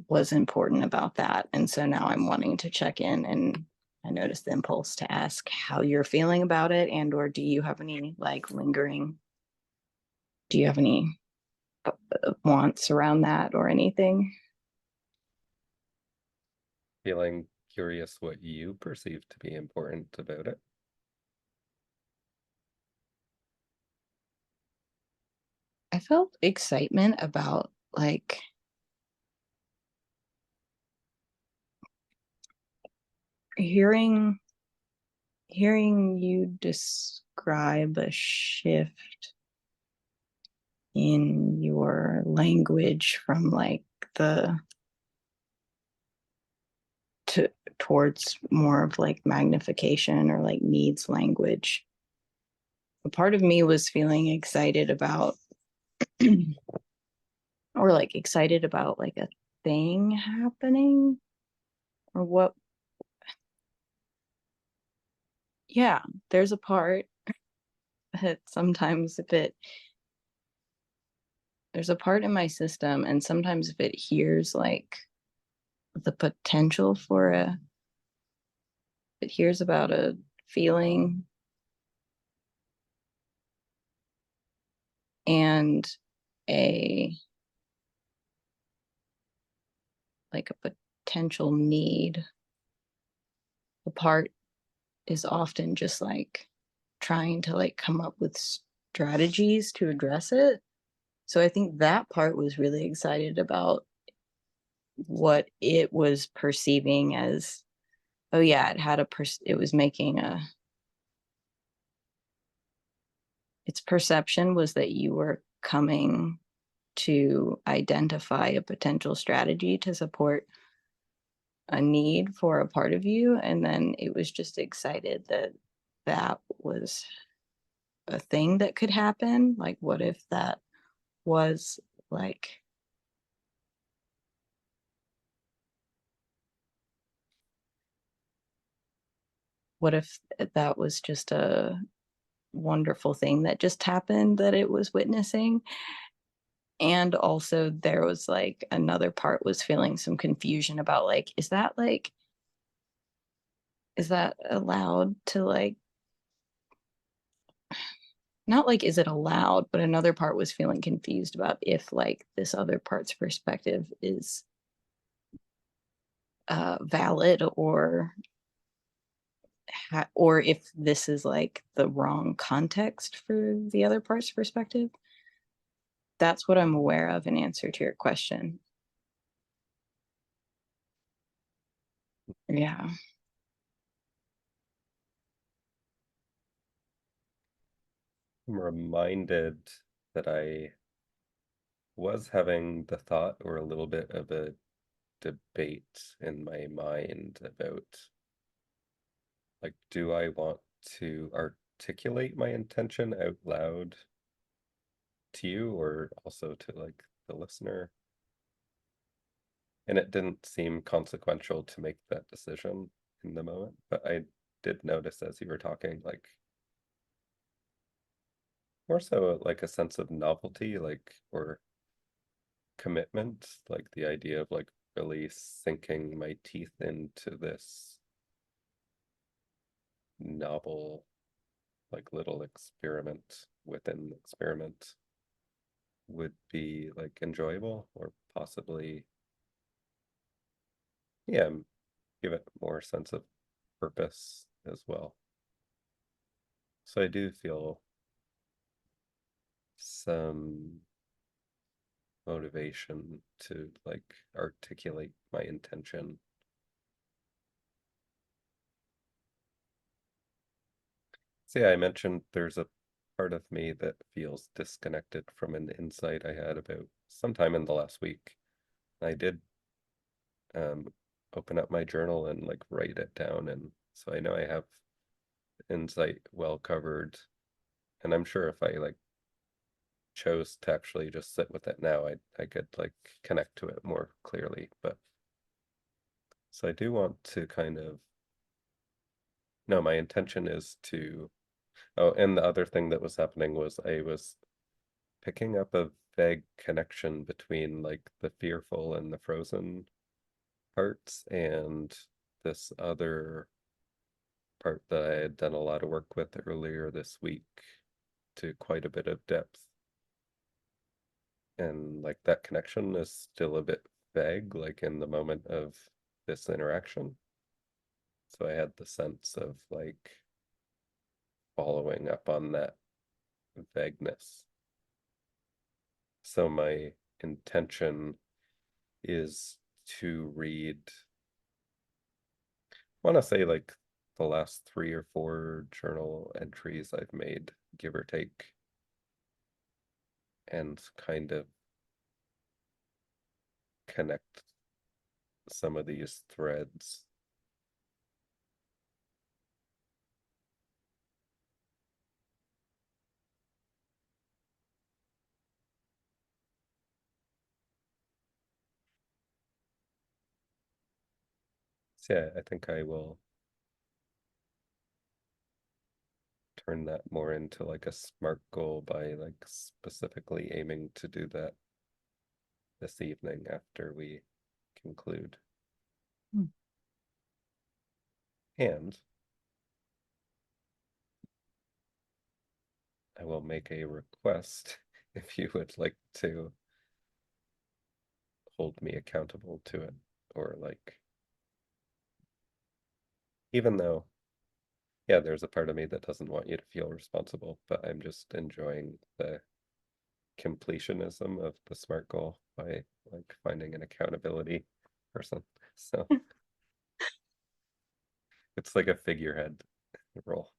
was important about that. And so now I'm wanting to check in, and I noticed the impulse to ask how you're feeling about it, and or do you have any like lingering, do you have any wants around that or anything? Feeling curious what you perceive to be important about it. I felt excitement about like hearing you describe a shift in your language from like the towards more of like magnification or like needs language. A part of me was feeling excited about or like excited about like a thing happening or what. Yeah, there's a part that sometimes if it there's a part in my system, and sometimes if it hears like the potential for it hears about a feeling and a like a potential need, the part is often just like trying to like come up with strategies to address it. So I think that part was really excited about what it was perceiving as, oh yeah, it was making a, its perception was that you were coming to identify a potential strategy to support a need for a part of you, and then it was just excited that that was a thing that could happen. Like what if that was like, what if that was just a wonderful thing that just happened that it was witnessing. And also there was like another part was feeling some confusion about like, is that allowed to like, not like is it allowed, but another part was feeling confused about if like this other part's perspective is valid, or if this is like the wrong context for the other part's perspective. That's what I'm aware of in answer to your question. Yeah. I'm reminded that I was having the thought or a little bit of a debate in my mind about like, do I want to articulate my intention out loud to you or also to like the listener? And it didn't seem consequential to make that decision in the moment, but I did notice as you were talking, like more so like a sense of novelty, like or commitment, like the idea of like really sinking my teeth into this novel, like little experiment within the experiment would be like enjoyable or possibly, yeah, give it more sense of purpose as well. So I do feel some motivation to like articulate my intention. So yeah, I mentioned there's a part of me that feels disconnected from an insight I had about sometime in the last week. I did um open up my journal and like write it down, and so I know I have insight well covered, and I'm sure if I like chose to actually just sit with it now, I could like connect to it more clearly. But so I do want to kind of, no, my intention is to, oh, and the other thing that was happening was I was picking up a vague connection between like the fearful and the frozen parts and this other part that I had done a lot of work with earlier this week to quite a bit of depth. And like that connection is still a bit vague, like in the moment of this interaction. So I had the sense of like following up on that vagueness. So my intention is to read want to say like the last 3 or 4 journal entries I've made, give or take, and kind of connect some of these threads. So yeah, I think I will turn that more into like a SMART goal by like specifically aiming to do that this evening after we conclude. Hmm. And I will make a request if you would like to hold me accountable to it, or like, even though, yeah, there's a part of me that doesn't want you to feel responsible, but I'm just enjoying the completionism of the SMART goal by like finding an accountability person. So it's like a figurehead role.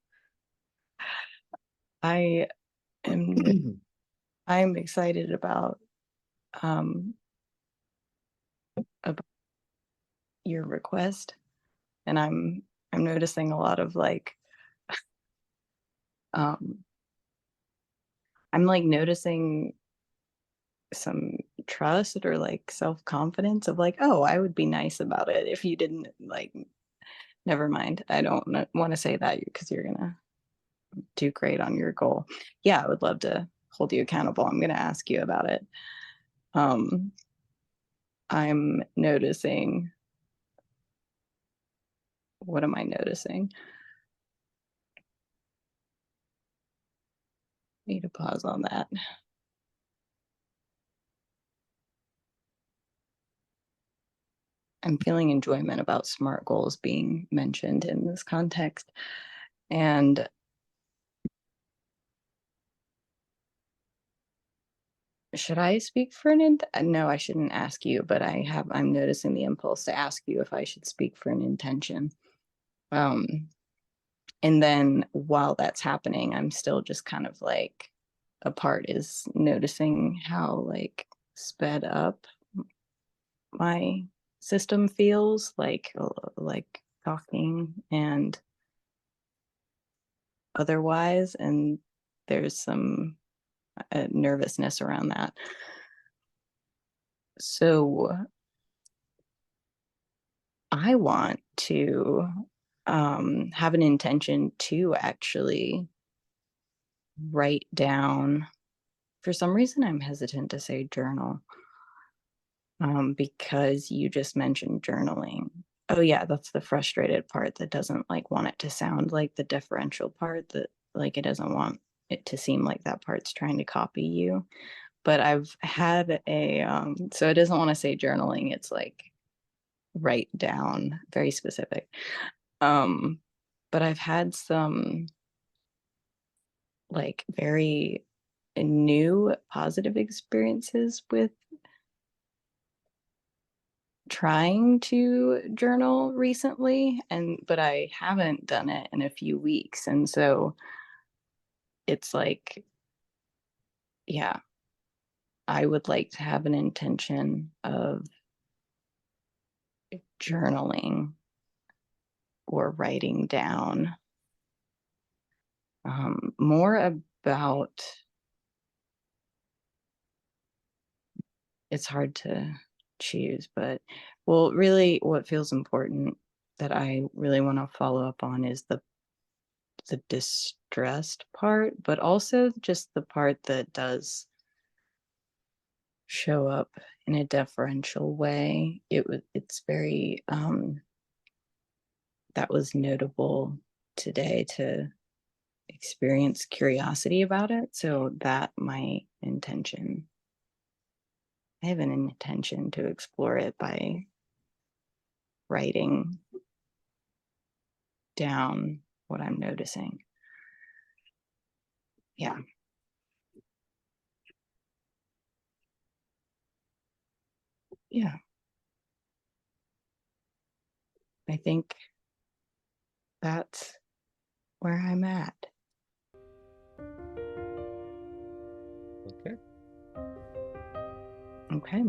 I am I'm excited um about your request, and I'm noticing a lot of like um I'm like noticing some trust or like self-confidence of like, oh, I would be nice about it if you didn't like, never mind. I don't want to say that because you're gonna do great on your goal. Yeah, I would love to hold you accountable. I'm gonna ask you about it. um I'm noticing, what am I noticing? Need to pause on that. I'm feeling enjoyment about SMART goals being mentioned in this context. And should I speak for an no, I shouldn't ask you, but I'm noticing the impulse to ask you if I should speak for an intention. Um, and then while that's happening, I'm still just kind of like, a part is noticing how like sped up my system feels, like talking and otherwise, and there's some nervousness around that. So I want to have an intention to actually write down. For some reason, I'm hesitant to say journal, because you just mentioned journaling. Oh yeah, that's the frustrated part that doesn't like want it to sound like the deferential part, that like it doesn't want it to seem like that part's trying to copy you. But I've had a so it doesn't want to say journaling, it's like write down, very specific. Um but I've had some like very new positive experiences with trying to journal recently, and but I haven't done it in a few weeks, and so it's like, yeah, I would like to have an intention of journaling or writing down more about, it's hard to choose, but well, really what feels important that I really want to follow up on is the distressed part, but also just the part that does show up in a deferential way. It's very that was notable today to experience curiosity about it. So that my intention. I have an intention to explore it by writing down what I'm noticing. Yeah. Yeah. I think that's where I'm at. Okay. Okay.